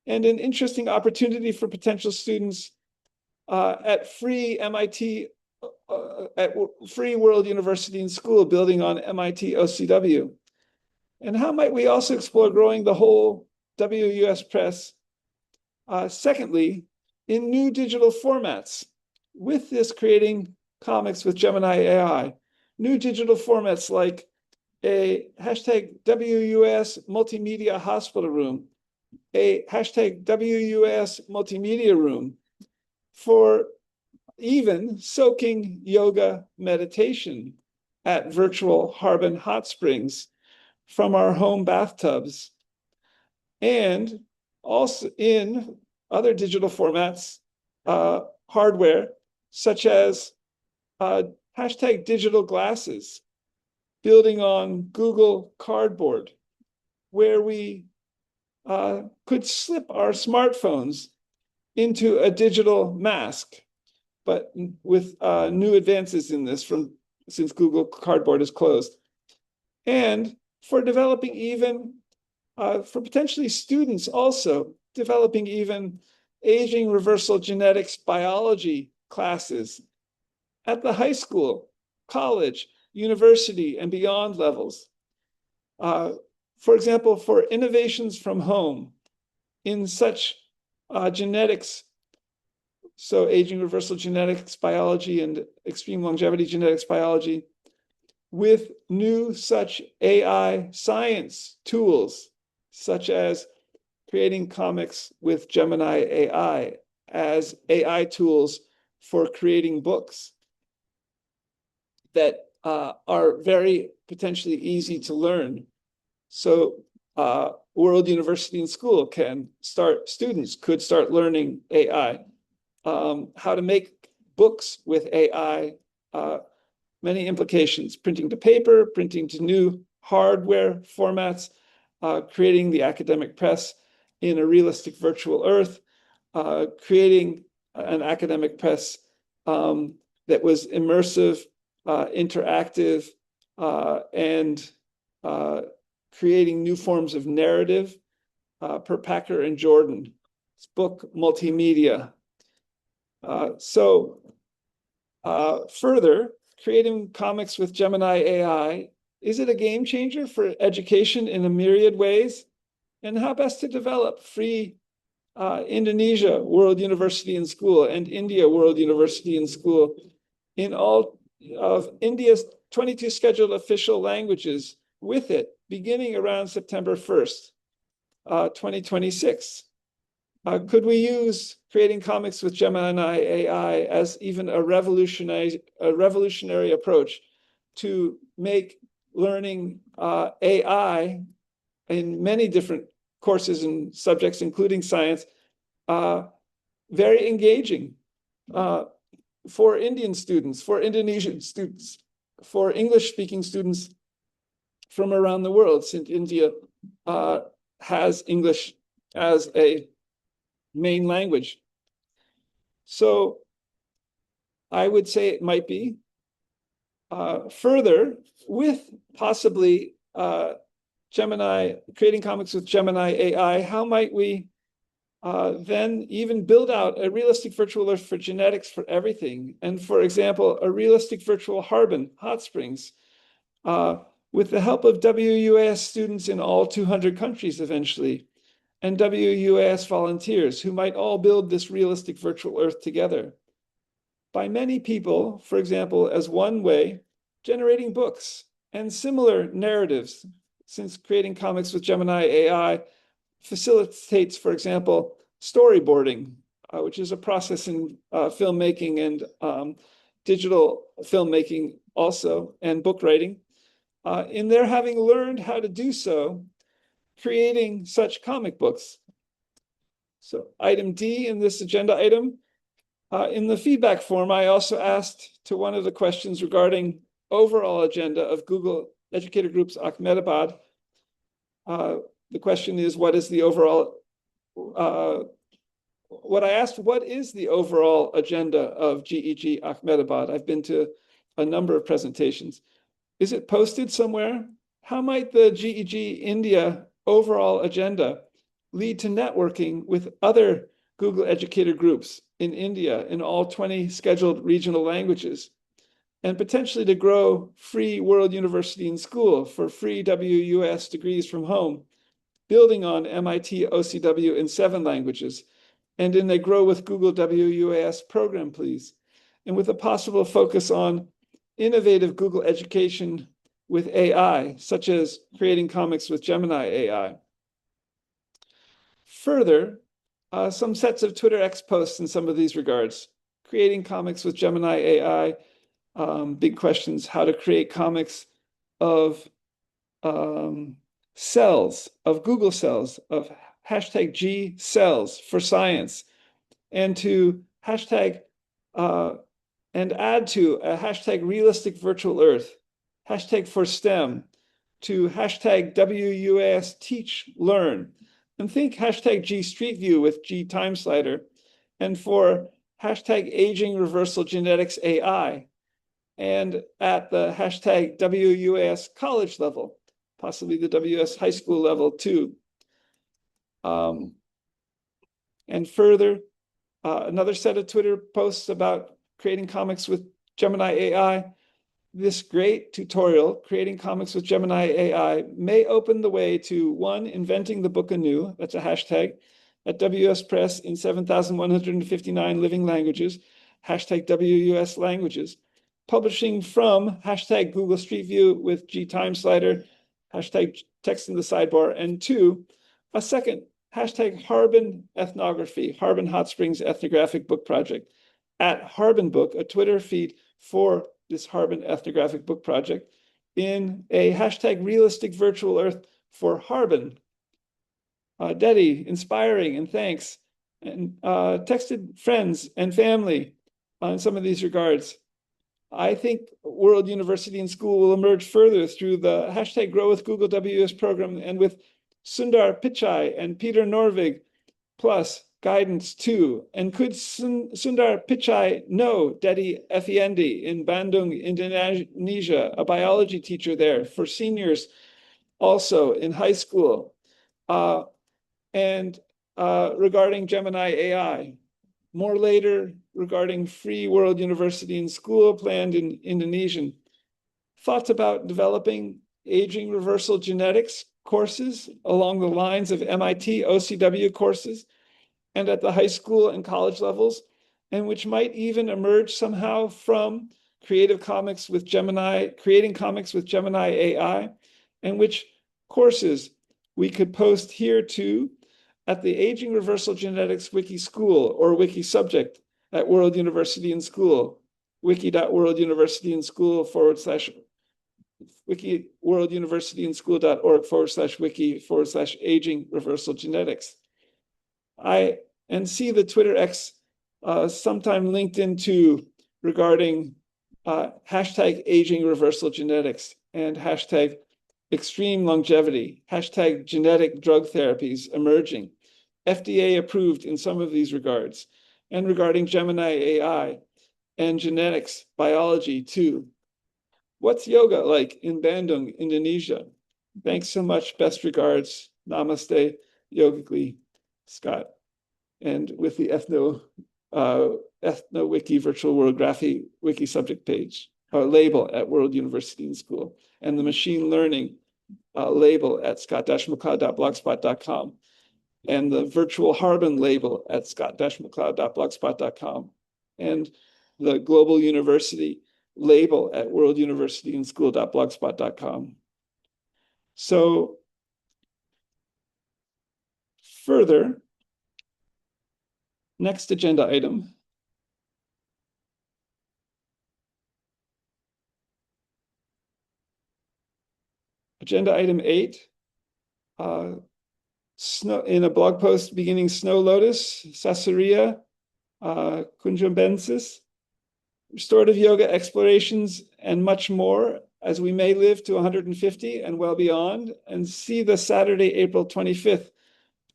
And an interesting opportunity for potential students at free MIT, at Free World University and School, building on MIT OCW. And how might we also explore growing the whole WUS press, secondly, in new digital formats with this creating comics with Gemini AI, new digital formats like a hashtag WUS multimedia hospital room, a hashtag WUS multimedia room, for even soaking yoga meditation at virtual Harbin hot springs from our home bathtubs, and also in other digital formats, hardware, such as hashtag digital glasses, building on Google Cardboard, where we could slip our smartphones into a digital mask, but with new advances in this since Google Cardboard is closed. And for developing even, for potentially students also, developing even aging reversal genetics biology classes at the high school, college, university, and beyond levels. For example, for innovations from home in such genetics, so aging reversal genetics biology and extreme longevity genetics biology, with new such AI science tools, such as creating comics with Gemini AI as AI tools for creating books that are very potentially easy to learn. So World University and School students could start learning AI, how to make books with AI, many implications, printing to paper, printing to new hardware formats, creating the academic press in a realistic virtual earth, creating an academic press that was immersive, interactive, and creating new forms of narrative, per Packer and Jordan. It's book multimedia. Further, creating comics with Gemini AI, is it a game changer for education in a myriad ways? And how best to develop free Indonesia World University and School and India World University and School in all of India's 22 scheduled official languages with it, beginning around September 1st, 2026. Could we use creating comics with Gemini AI as even a revolutionary approach to make learning AI in many different courses and subjects, including science, very engaging for Indian students, for Indonesian students, for English-speaking students from around the world, since India has English as a main language. So I would say it might be. Further, with possibly Gemini, creating comics with Gemini AI, how might we then even build out a realistic virtual Earth for genetics for everything? And for example, a realistic virtual Harbin, hot springs, with the help of WUAS students in all 200 countries eventually, and WUAS volunteers who might all build this realistic virtual Earth together. By many people, for example, as one way, generating books and similar narratives, since creating comics with Gemini AI facilitates, for example, storyboarding, which is a process in filmmaking and digital filmmaking also, and book writing. In their having learned how to do so, creating such comic books. So item D in this agenda item, in the feedback form, I also asked to one of the questions regarding overall agenda of Google Educator Groups Ahmedabad. The question is, what is the overall, what I asked, what is the overall agenda of GEG Ahmedabad? I've been to a number of presentations. Is it posted somewhere? How might the GEG India overall agenda lead to networking with other Google Educator groups in India in all 20 scheduled regional languages, and potentially to grow free World University in School for free WUS degrees from home, building on MIT OCW in 7 languages, and in a Grow with Google WUAS program, please, and with a possible focus on innovative Google education with AI, such as creating comics with Gemini AI. Further, some sets of Twitter X posts in some of these regards. Creating comics with Gemini AI, big questions, how to create comics of cells, of Google cells, of hashtag G cells for science, and to hashtag and add to a hashtag realistic virtual Earth, hashtag for STEM, to hashtag WUAS teach learn, and think hashtag G Street View with G time slider, and for hashtag aging reversal genetics AI, and at the hashtag WUAS college level, possibly the WS high school level too. And further, another set of Twitter posts about creating comics with Gemini AI. This great tutorial, creating comics with Gemini AI, may open the way to 1, inventing the book anew, that's a hashtag, at WS Press in 7,159 living languages, hashtag WUS languages, publishing from hashtag Google Street View with G time slider, hashtag text in the sidebar, and 2, a second, hashtag Harbin ethnography, Harbin Hot Springs ethnographic book project, at Harbin Book, a Twitter feed for this Harbin ethnographic book project, in a hashtag realistic virtual Earth for Harbin. Dedi, inspiring, and thanks, and texted friends and family in some of these regards. I think World University in School will emerge further through the hashtag Grow with Google WS program, and with Sundar Pichai and Peter Norvig, plus guidance too. And could Sundar Pichai know Dedi Effendi in Bandung, Indonesia, a biology teacher there for seniors also in high school? And regarding Gemini AI, more later regarding Free World University in School planned in Indonesian. Thoughts about developing aging reversal genetics courses along the lines of MIT OCW courses, and at the high school and college levels, and which might even emerge somehow from creating comics with Gemini AI, and which courses we could post here too at the Aging Reversal Genetics Wiki School or Wiki Subject at World University in School, wiki.worlduniversityinschool wiki worlduniversityandschool.org/wiki/aging reversal genetics. And see the Twitter X sometime linked into regarding hashtag aging reversal genetics and hashtag extreme longevity, hashtag genetic drug therapies emerging, FDA approved in some of these regards, and regarding Gemini AI and genetics biology too. What's yoga like in Bandung, Indonesia? Thanks so much. Best regards. Namaste, Yogically, Scott. And with the EthnoWiki Virtual World Graphy Wiki subject page label at World University and School, and the machine learning label at scott-mccloud.blogspot.com, and the virtual Harbin label at scott-mccloud.blogspot.com, and the Global University label at worlduniversityandschool.blogspot.com. So further, next agenda item. Agenda item 8, in a blog post beginning Snow Lotus, Sassarija Kunjambensis, restorative yoga explorations, and much more as we may live to 150 and well beyond, and see the Saturday, April 25th,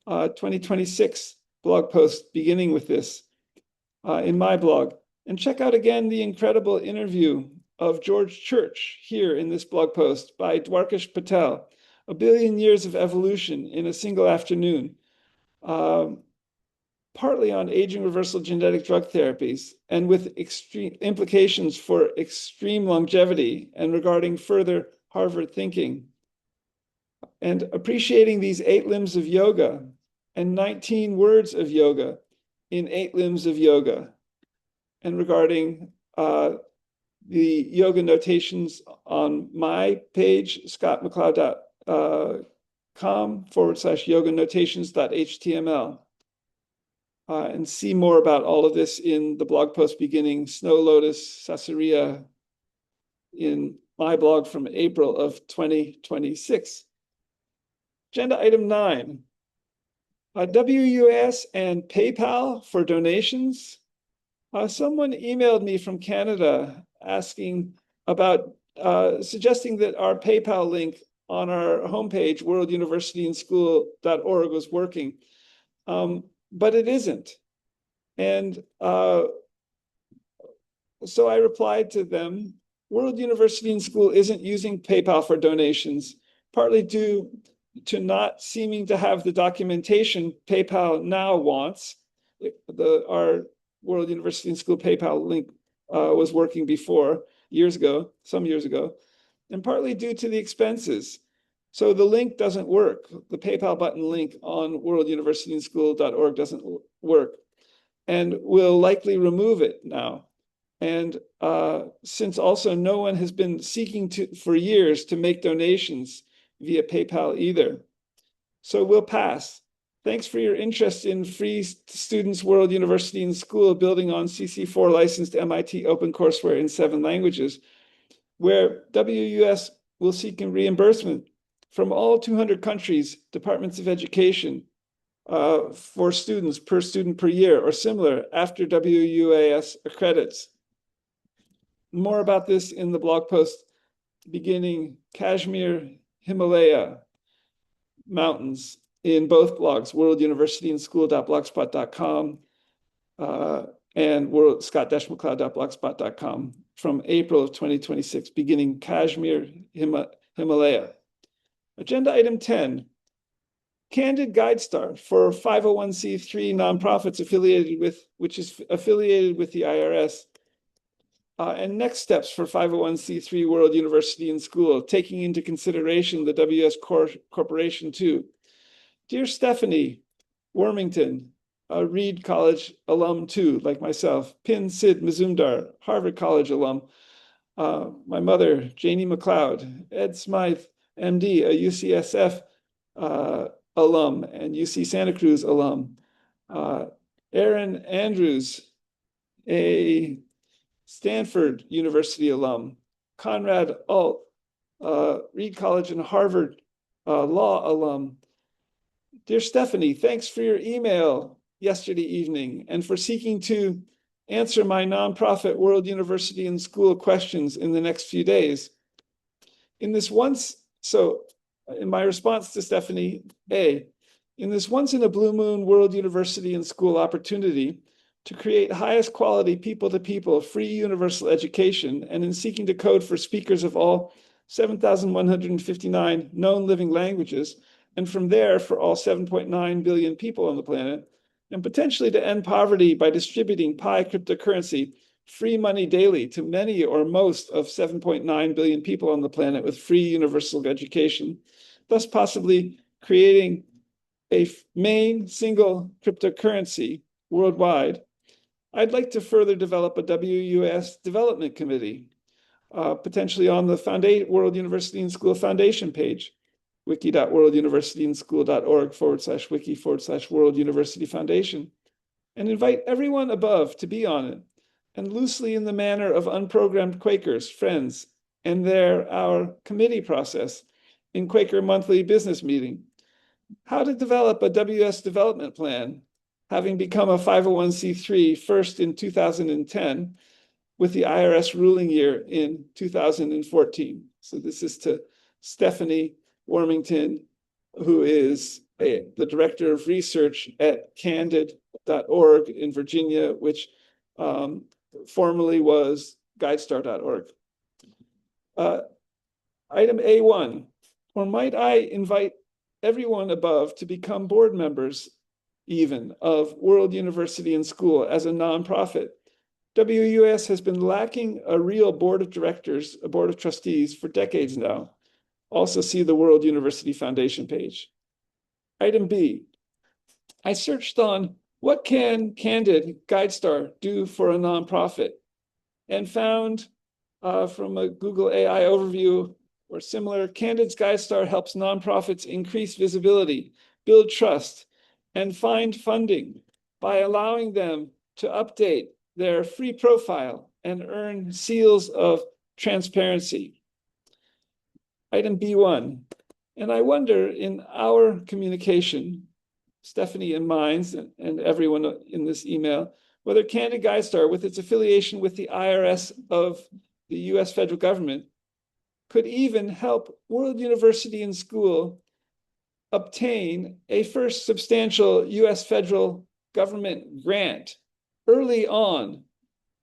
2026 blog post beginning with this in my blog. And check out again the incredible interview of George Church here in this blog post by Dwarkesh Patel, A Billion Years of Evolution in a Single Afternoon, partly on aging reversal genetic drug therapies and with extreme implications for extreme longevity and regarding further Harvard thinking. And appreciating these 8 limbs of yoga and 19 words of yoga in 8 limbs of yoga, and regarding the yoga notations on my page, scottmccloud.com/yoga notations.html. And see more about all of this in the blog post beginning Snow Lotus Sassarija in my blog from April of 2026. Agenda item 9, WUAS and PayPal for donations. Someone emailed me from Canada asking about, suggesting that our PayPal link on our homepage, worlduniversityandschool.org, was working. But it isn't. And so I replied to them, World University and School isn't using PayPal for donations, partly due to not seeming to have the documentation PayPal now wants. Our World University and School PayPal link was working before, some years ago, and partly due to the expenses. So the link doesn't work. The PayPal button link on worlduniversityandschool.org doesn't work, and we'll likely remove it now. And since also no one has been seeking for years to make donations via PayPal either. So we'll pass. Thanks for your interest in Free Students World University and School, building on CC4 licensed MIT OpenCourseWare in 7 languages, where WUS will seek reimbursement from all 200 countries, departments of education, for students per student per year or similar after WUAS accredits. More about this in the blog post beginning Kashmir, Himalaya mountains in both blogs, worlduniversityandschool.blogspot.com and scott-mccloud.blogspot.com from April of 2026, beginning Kashmir, Himalaya. Agenda item 10, Candid GuideStar for 501c3 nonprofits which is affiliated with the IRS. And next steps for 501c3 World University and School, taking into consideration the WS Corporation too. Dear Stephanie Wormington, a Reed College alum too, like myself, Pin Sid Mazumdar, Harvard College alum, my mother, Janie McLeod, Ed Smythe, MD, a UCSF alum and UC Santa Cruz alum, Aaron Andrews, a Stanford University alum, Conrad Alt, Reed College and Harvard law alum. Dear Stephanie, thanks for your email yesterday evening and for seeking to answer my nonprofit World University and School questions in the next few days. In my response to Stephanie, in this once in a blue moon World University and School opportunity to create highest quality people-to-people free universal education, and in seeking to code for speakers of all 7,159 known living languages, and from there for all 7.9 billion people on the planet, and potentially to end poverty by distributing Pi cryptocurrency, free money daily to many or most of 7.9 billion people on the planet with free universal education, thus possibly creating a main single cryptocurrency worldwide. I'd like to further develop a WUS development committee, potentially on the World University and School Foundation page, wiki.worlduniversityandschool.org/wiki/World University Foundation, and invite everyone above to be on it, and loosely in the manner of unprogrammed Quakers, friends, and our committee process in Quaker Monthly Business Meeting. How to develop a WS development plan, having become a 501c3 first in 2010, with the IRS ruling year in 2014. So this is to Stephanie Warmington, who is the director of research at candid.org in Virginia, which formerly was guidestar.org. Item A1, or might I invite everyone above to become board members even of World University and School as a nonprofit? WUS has been lacking a real board of directors, a board of trustees for decades now. Also see the World University Foundation page. Item B, I searched on what can Candid GuideStar do for a nonprofit, and found from a Google AI overview or similar, Candid's GuideStar helps nonprofits increase visibility, build trust, and find funding by allowing them to update their free profile and earn seals of transparency. Item B1, and I wonder in our communication, Stephanie and mine, and everyone in this email, whether Candid GuideStar, with its affiliation with the IRS of the US federal government, could even help World University and School obtain a first substantial US federal government grant early on,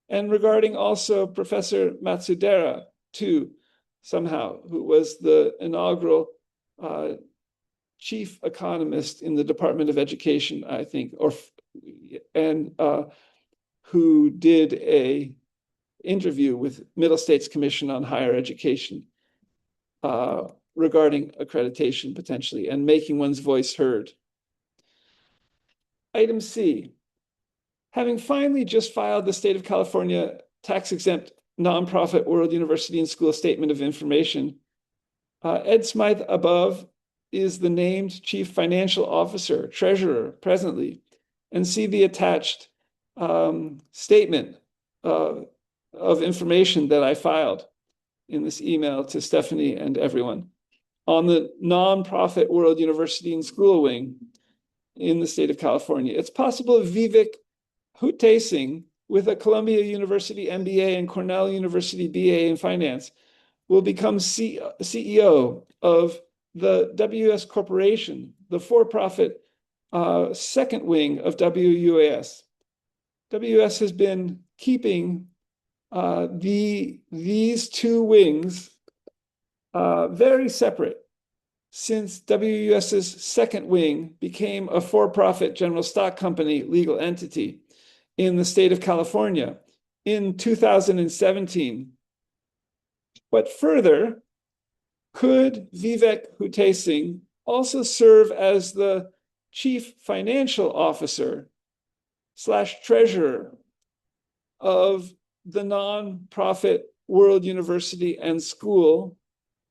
and regarding also Professor Matsudera too, somehow, who was the inaugural chief economist in the Department of Education, I think, and who did a interview with Middle States Commission on Higher Education regarding accreditation potentially and making one's voice heard. Item C, having finally just filed the State of California tax-exempt nonprofit World University and School Statement of Information, Ed Smythe above is the named Chief Financial Officer, Treasurer presently, and see the attached statement of information that I filed in this email to Stephanie and everyone on the nonprofit World University and School wing in the state of California. It's possible Vivek Hutesing, with a Columbia University MBA and Cornell University BA in finance, will become CEO of the WUS Corporation, the for-profit second wing of WUAS. WUS has been keeping these two wings very separate since WUS's second wing became a for-profit general stock company legal entity in the state of California in 2017. But further, could Vivek Hutesing also serve as the chief financial officer / treasurer of the nonprofit World University and School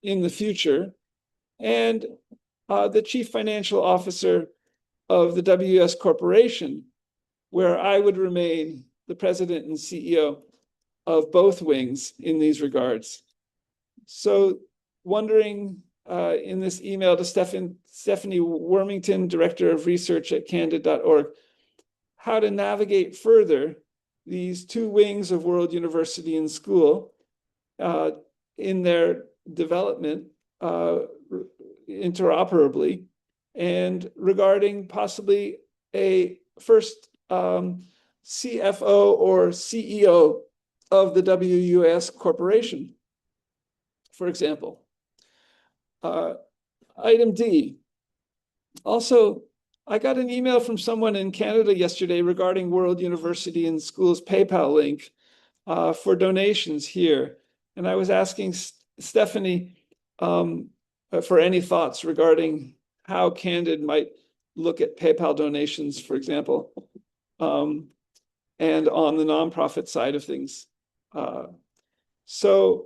in the future, and the chief financial officer of the WUS Corporation, where I would remain the president and CEO of both wings in these regards? So wondering in this email to Stephanie Wormington, Director of Research at candid.org, how to navigate further these two wings of World University and School in their development interoperably, and regarding possibly a first CFO or CEO of the WUAS Corporation, for example. Item D. Also, I got an email from someone in Canada yesterday regarding World University and School's PayPal link for donations here. And I was asking Stephanie for any thoughts regarding how Candid might look at PayPal donations, for example, and on the nonprofit side of things. So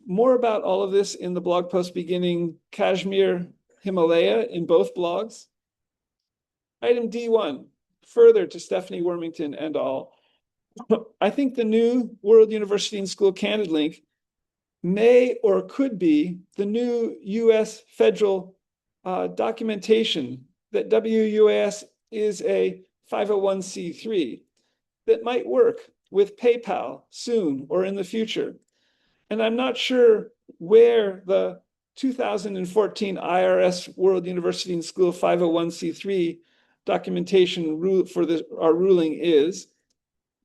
more about all of this in the blog post beginning Kashmir, Himalaya in both blogs. Item D1, further to Stephanie Wormington and all. I think the new World University and School Candid link may or could be the new US federal documentation that WUAS is a 501c3 that might work with PayPal soon or in the future. And I'm not sure where the 2014 IRS World University and School 501c3 documentation for our ruling is,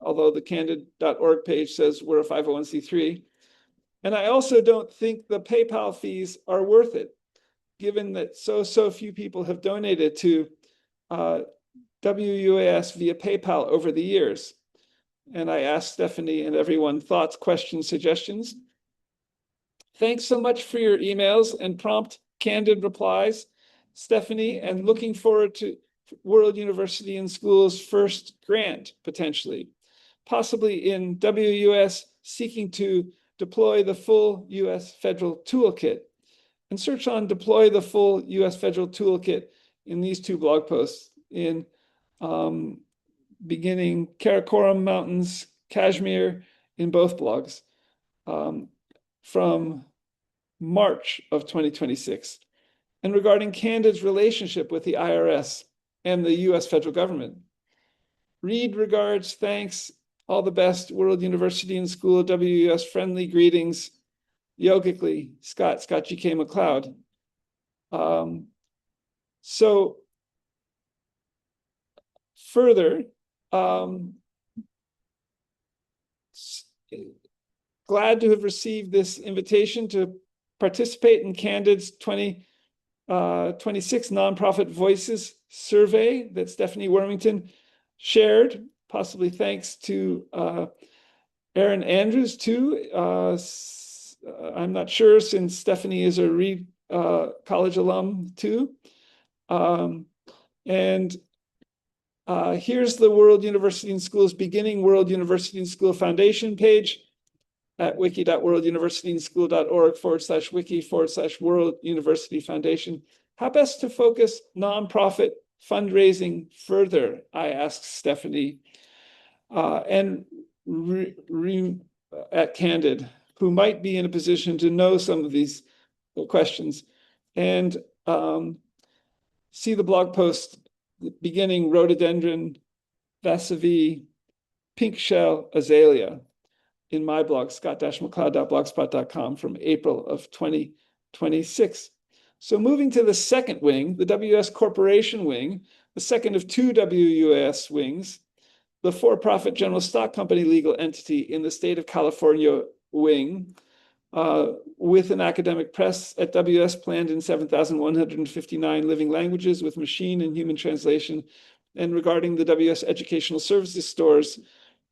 although the candid.org page says we're a 501c3. And I also don't think the PayPal fees are worth it, given that so few people have donated to WUAS via PayPal over the years. And I asked Stephanie and everyone thoughts, questions, suggestions. Thanks so much for your emails and prompt, candid replies, Stephanie, and looking forward to World University and School's first grant, potentially, possibly in WUS seeking to deploy the full US federal toolkit. And search on deploy the full US federal toolkit in these two blog posts in beginning Karakoram Mountains, Kashmir, in both blogs from March of 2026. And regarding Candid's relationship with the IRS and the US federal government. Read regards, thanks, all the best, World University and School, WUS, friendly greetings, yogically, Scott GK McLeod. So further, glad to have received this invitation to participate in Candid's 2026 Nonprofit Voices survey that Stephanie Wormington shared, possibly thanks to Erin Andrews too. I'm not sure, since Stephanie is a Reed College alum too. And here's the World University and School's beginning World University and School Foundation page at wiki.worlduniversityandschool.org/wiki/World University Foundation. How best to focus nonprofit fundraising further, I asked Stephanie, and at Candid, who might be in a position to know some of these questions. And see the blog post beginning rhododendron, vasavi, pink shell, azalea in my blog, scott-mcleod.blogspot.com from April of 2026. So moving to the second wing, the WS Corporation wing, the second of two WUAS wings, the for-profit general stock company legal entity in the state of California wing, with an academic press at WS planned in 7,159 living languages with machine and human translation. And regarding the WS Educational Services stores,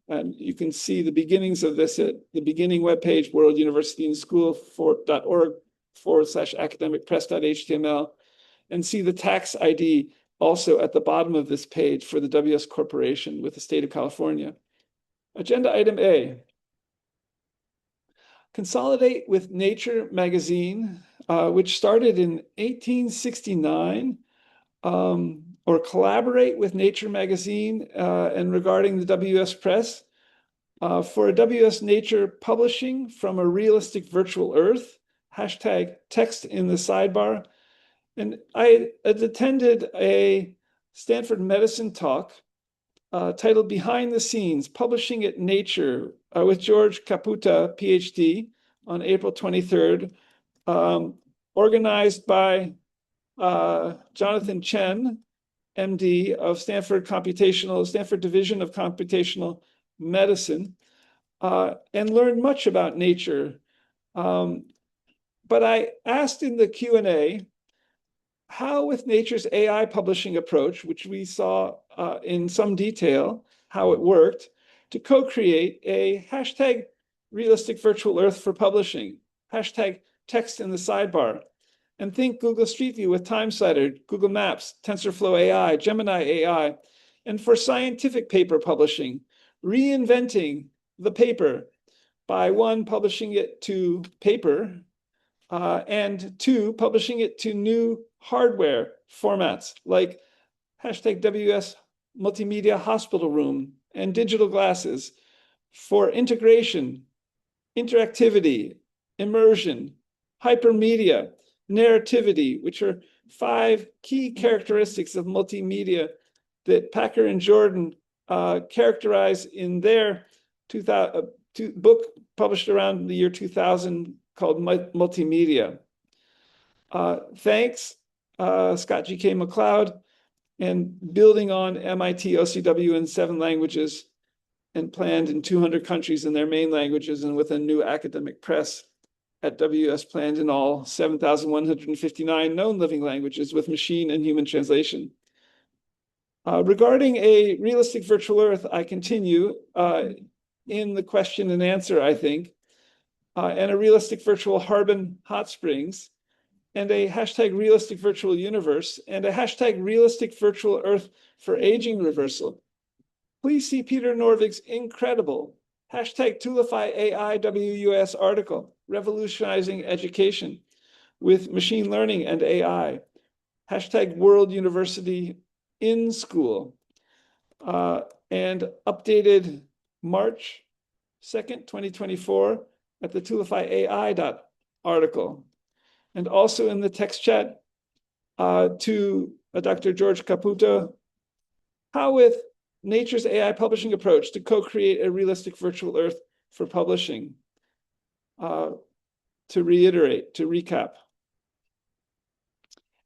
and you can see the beginnings of this at the beginning webpage, World University and School.org/academicpress.html, and see the tax ID also at the bottom of this page for the WS Corporation with the state of California. Agenda item A. Consolidate with Nature magazine, which started in 1869, or collaborate with Nature magazine and regarding the WS Press for a WS Nature publishing from a realistic virtual Earth, hashtag text in the sidebar. And I had attended a Stanford medicine talk titled Behind the Scenes, Publishing at Nature with George Caputa, PhD, on April 23rd, organized by Jonathan Chen, MD of Stanford Division of Computational Medicine, and learned much about nature. But I asked in the Q&A, how with nature's AI publishing approach, which we saw in some detail, how it worked, to co-create a hashtag realistic virtual earth for publishing, hashtag text in the sidebar, and think Google Street View with TimeSlider, Google Maps, TensorFlow AI, Gemini AI, and for scientific paper publishing, reinventing the paper by one, publishing it to paper, and two, publishing it to new hardware formats like hashtag WS Multimedia Hospital Room and digital glasses for integration, interactivity, immersion, hypermedia, narrativity, which are 5 key characteristics of multimedia that Packer and Jordan characterize in their book published around the year 2000 called Multimedia. Thanks, Scott G.K. McLeod, and building on MIT OCW in 7 languages and planned in 200 countries in their main languages, and with a new academic press at WS planned in all 7,159 known living languages with machine and human translation. Regarding a realistic virtual earth, I continue in the question and answer, I think, and a realistic virtual Harbin Hot Springs, and a hashtag realistic virtual universe, and a hashtag realistic virtual earth for aging reversal. Please see Peter Norvig's incredible hashtag Toolify AI WUS article, Revolutionizing Education with Machine Learning and AI, hashtag World University in School, and updated March 2nd, 2024 at the Toolify AI article. And also in the text chat to Dr. George Caputo, how with nature's AI publishing approach to co-create a realistic virtual earth for publishing. To reiterate, to recap.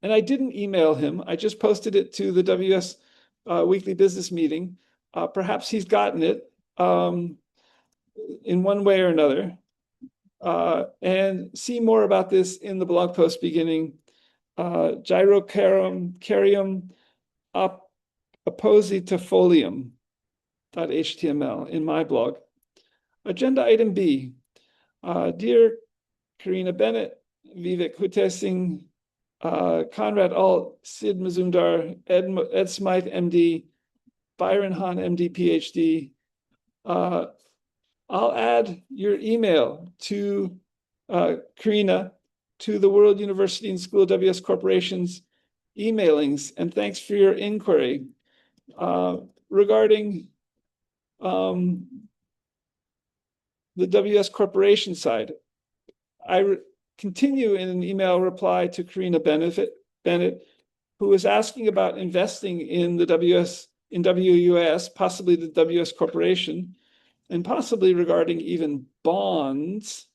And I didn't email him. I just posted it to the WS Weekly Business Meeting. Perhaps he's gotten it in one way or another. And see more about this in the blog post beginning Gyrocarium oppositifolium.html in my blog. Agenda item B. Dear Karina Bennett, Vivek Hutesing, Conrad Alt, Sid Mazumdar, Ed Smythe, MD, Byron Hahn, MD, PhD. I'll add your email to Karina to the World University and School WS Corporation's emailings, and thanks for your inquiry. Regarding the WS Corporation side, I continue in an email reply to Karina Bennett, who is asking about investing in the WUS, possibly the WS Corporation, and possibly regarding even bonds,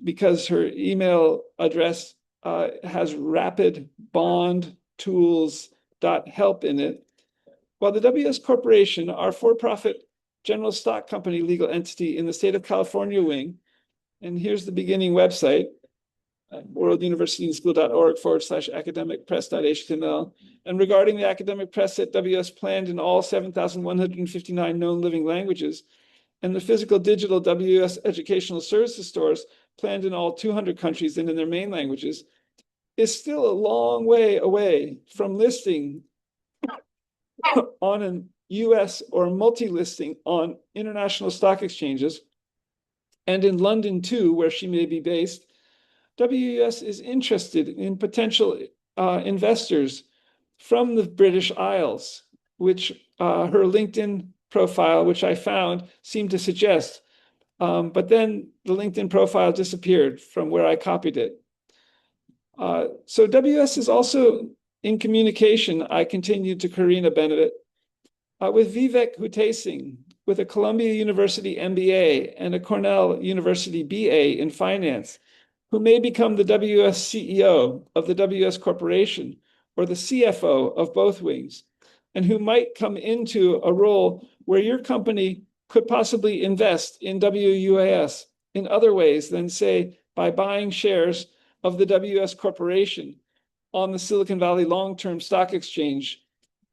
because her email address has rapidbondtools.help in it. While the WS Corporation, our for-profit general stock company legal entity in the state of California wing, and here's the beginning website, worlduniversityandschool.org/academicpress.html. And regarding the academic press at WS planned in all 7,159 known living languages, and the physical digital WS educational services stores planned in all 200 countries and in their main languages, is still a long way away from listing on an US or multi-listing on international stock exchanges. And in London too, where she may be based, WUS is interested in potential investors from the British Isles, which her LinkedIn profile, which I found, seemed to suggest. But then the LinkedIn profile disappeared from where I copied it. So WS is also in communication. I continued to Karina Bennett with Vivek Hutesing, with a Columbia University MBA and a Cornell University BA in finance, who may become the WS CEO of the WS Corporation or the CFO of both wings, and who might come into a role where your company could possibly invest in WUAS in other ways than, say, by buying shares of the WS Corporation on the Silicon Valley Long-Term Stock Exchange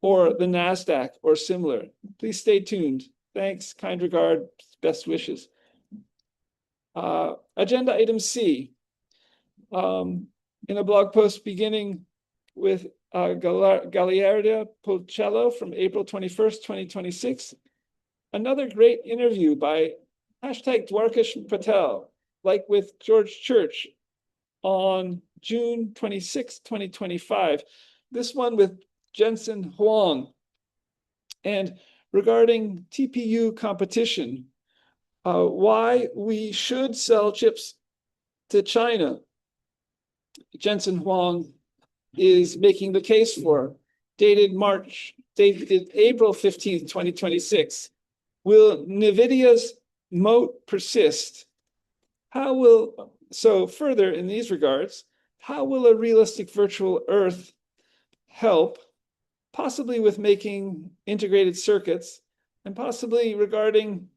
or the NASDAQ or similar. Please stay tuned. Thanks, kind regards, best wishes. Agenda item C. In a blog post beginning with Gagliarda Polcello from April 21st, 2026, another great interview by hashtag Dwarkesh Patel, like with George Church on June 26, 2025. This one with Jensen Huang. And regarding TPU competition, why we should sell chips to China. Jensen Huang is making the case for, dated April 15th, 2026. Will NVIDIA's moat persist? So further in these regards, how will a realistic virtual Earth help, possibly with making integrated circuits, and possibly regarding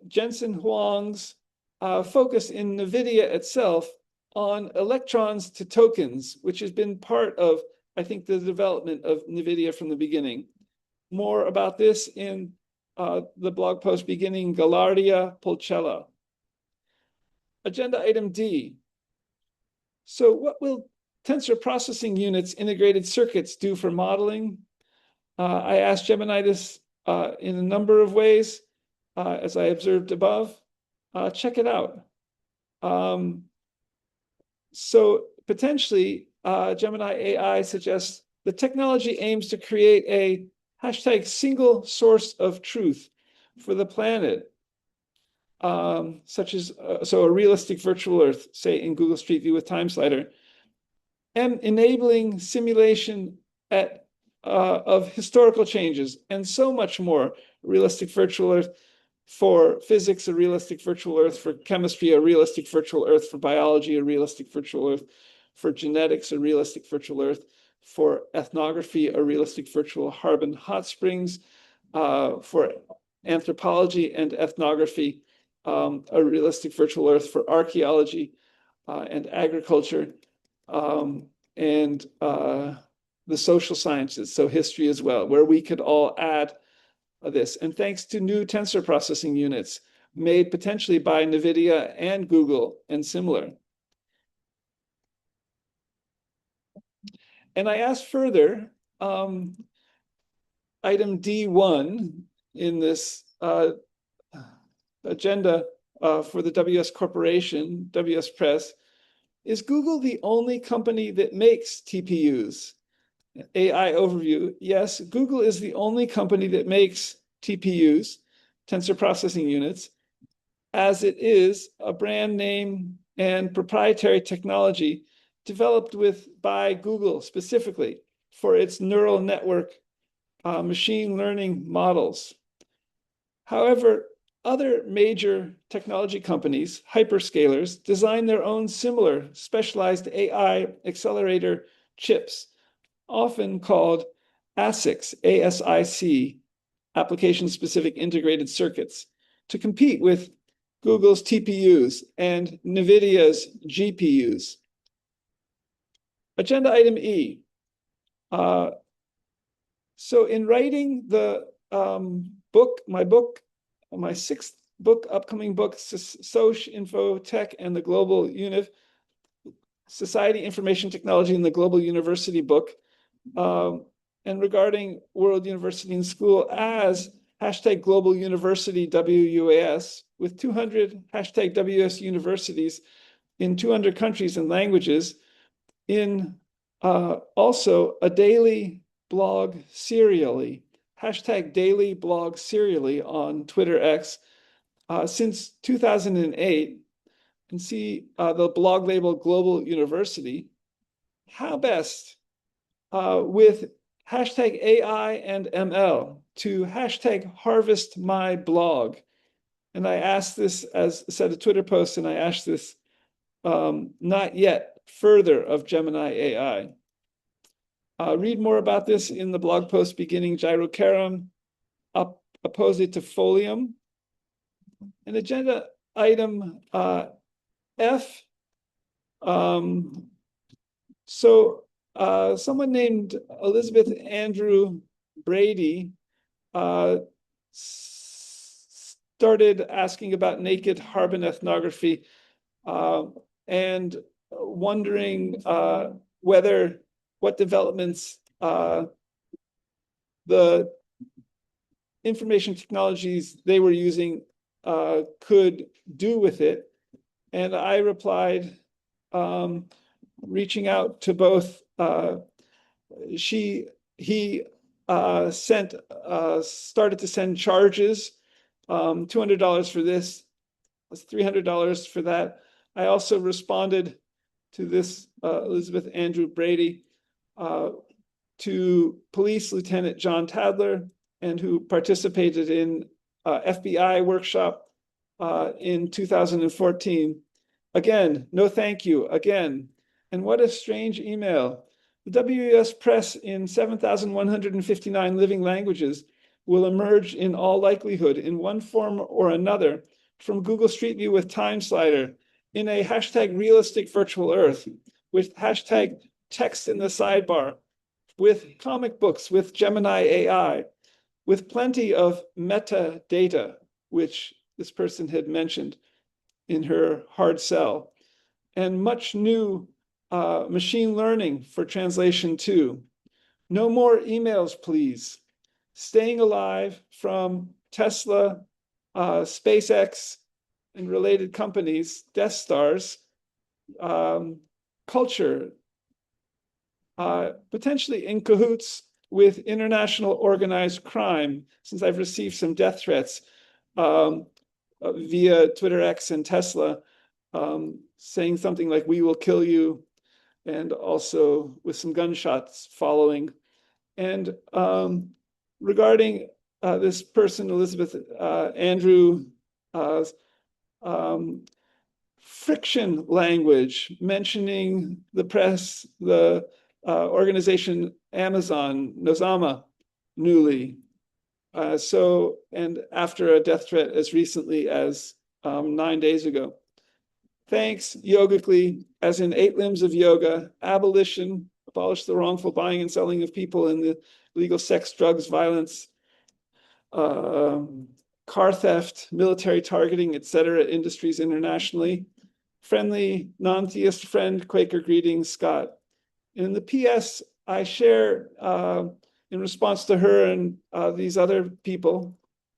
Jensen Huang's focus in NVIDIA itself on electrons to tokens, which has been part of, I think, the development of NVIDIA from the beginning. More about this in the blog post beginning Gagliarda Polcello. Agenda item D. So what will tensor processing units integrated circuits do for modeling? I asked Gemini this in a number of ways, as I observed above. Check it out. So potentially, Gemini AI suggests the technology aims to create a hashtag single source of truth for the planet, such as so a realistic virtual Earth, say in Google Street View with Time Slider, and enabling simulation of historical changes and so much more. Realistic virtual Earth for physics, a realistic virtual Earth for chemistry, a realistic virtual Earth for biology, a realistic virtual Earth for genetics, a realistic virtual Earth for ethnography, a realistic virtual Harbin hot springs, for anthropology and ethnography, a realistic virtual Earth for archaeology and agriculture, and the social sciences, so history as well, where we could all add this. And thanks to new tensor processing units made potentially by NVIDIA and Google and similar. And I asked further, item D1 in this agenda for the WS Corporation, WS Press, is Google the only company that makes TPUs? AI overview, yes, Google is the only company that makes TPUs, tensor processing units, as it is a brand name and proprietary technology developed by Google specifically for its neural network machine learning models. However, other major technology companies, hyperscalers, design their own similar specialized AI accelerator chips, often called ASICs, ASIC, application-specific integrated circuits, to compete with Google's TPUs and NVIDIA's GPUs. Agenda item E. So in writing the book, my sixth book, upcoming book, Soc Info Tech and the Global Society, Information Technology and the Global University book, and regarding World University and School as hashtag Global University WUAS, with 200 hashtag WS universities in 200 countries and languages, in also a daily blog serially, hashtag daily blog serially on Twitter X since 2008 and see the blog label Global University. How best with hashtag AI and ML to hashtag harvest my blog? And I asked this as a set of Twitter posts, and I asked this not yet further of Gemini AI. Read more about this in the blog post beginning Gyrocharum, opposite to Folium. And agenda item F. Someone named Elizabeth Andrew Brady started asking about naked Harbin ethnography and wondering what developments the information technologies they were using could do with it. And I replied, reaching out to both. He started to send charges, $200 for this, $300 for that. I also responded to this Elizabeth Andrew Brady to Police Lieutenant John Tadler, and who participated in FBI workshop in 2014. Again, no thank you, again. And what a strange email. The WES Press in 7,159 living languages will emerge in all likelihood in one form or another from Google Street View with Time Slider in a hashtag realistic virtual earth, with hashtag text in the sidebar, with comic books, with Gemini AI, with plenty of metadata, which this person had mentioned in her hard sell, and much new machine learning for translation too. No more emails, please. Staying alive from Tesla, SpaceX, and related companies, Death Stars, culture, potentially in cahoots with international organized crime, since I've received some death threats via Twitter X and Tesla, saying something like, "We will kill you," and also with some gunshots following. And regarding this person, Elizabeth Andrew, friction language, mentioning the press, the organization Amazon, Nozama, newly. And after a death threat as recently as 9 days ago. Thanks, Yogically, as in 8 limbs of yoga, abolition, abolish the wrongful buying and selling of people in the illegal sex, drugs, violence, car theft, military targeting, etc., industries internationally. Friendly, non-theist friend, Quaker greetings, Scott. In the PS, I share, in response to her and these other people,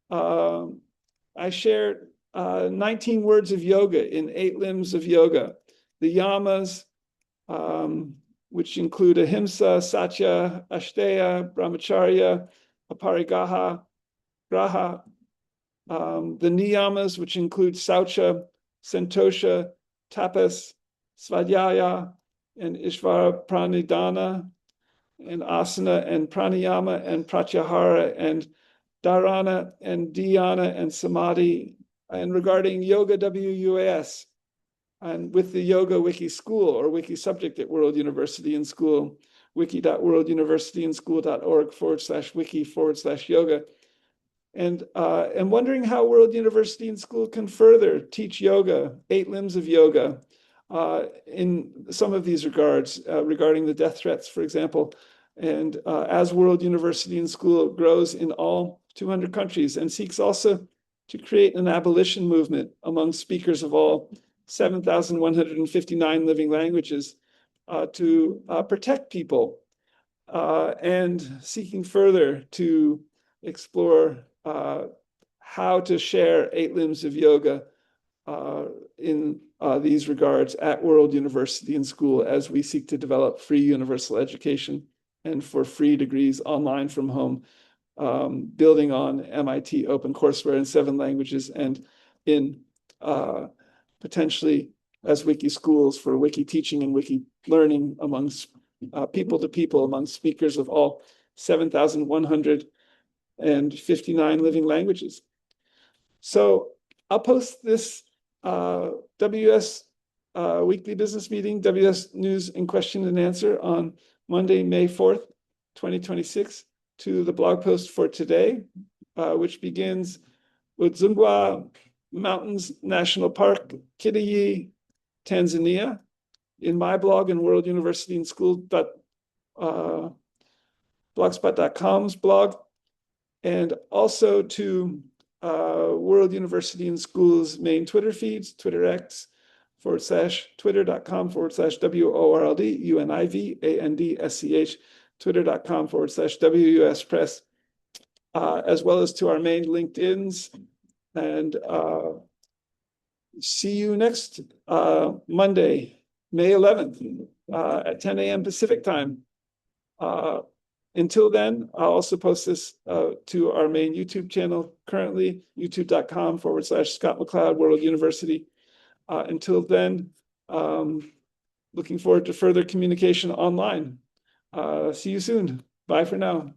I shared 19 words of yoga in 8 limbs of yoga. The yamas, which include ahimsa, satya, asteya, brahmacharya, aparigraha, graha. The niyamas, which include saucha, santosha, tapas, svadhyaya, and ishvara pranidhana, and asana, and pranayama, and pratyahara, and dharana, and dhyana, and samadhi. And regarding yoga WUAS, and with the Yoga Wiki School or Wiki Subject at World University and School, wiki.worlduniversityandschool.org/wiki/yoga. And I'm wondering how World University and School can further teach yoga, 8 limbs of yoga, in some of these regards, regarding the death threats, for example. And as World University and School grows in all 200 countries and seeks also to create an abolition movement among speakers of all 7,159 living languages to protect people, and seeking further to explore how to share 8 limbs of yoga in these regards at World University and School as we seek to develop free universal education and for free degrees online from home building on MIT OpenCourseWare in 7 languages and in potentially as wiki schools for wiki teaching and wiki learning amongst people to people, among speakers of all 7,159 living languages. So I'll post this WS weekly business meeting, WS News and Question and Answer on Monday, May 4th, 2026, to the blog post for today, which begins with Udzungwa Mountains National Park, Kittiyi, Tanzania, in my blog and World University and School blogspot.com's blog, and also to World University and School's main Twitter feeds, TwitterX twitter.com/WORLD twitter.com/WUS Press, as well as to our main LinkedIn's. And see you next Monday, May 11th at 10 a.m. Pacific time. Until then, I'll also post this to our main YouTube channel currently, youtube.com/Scott McLeod World University. Until then, looking forward to further communication online. See you soon. Bye for now.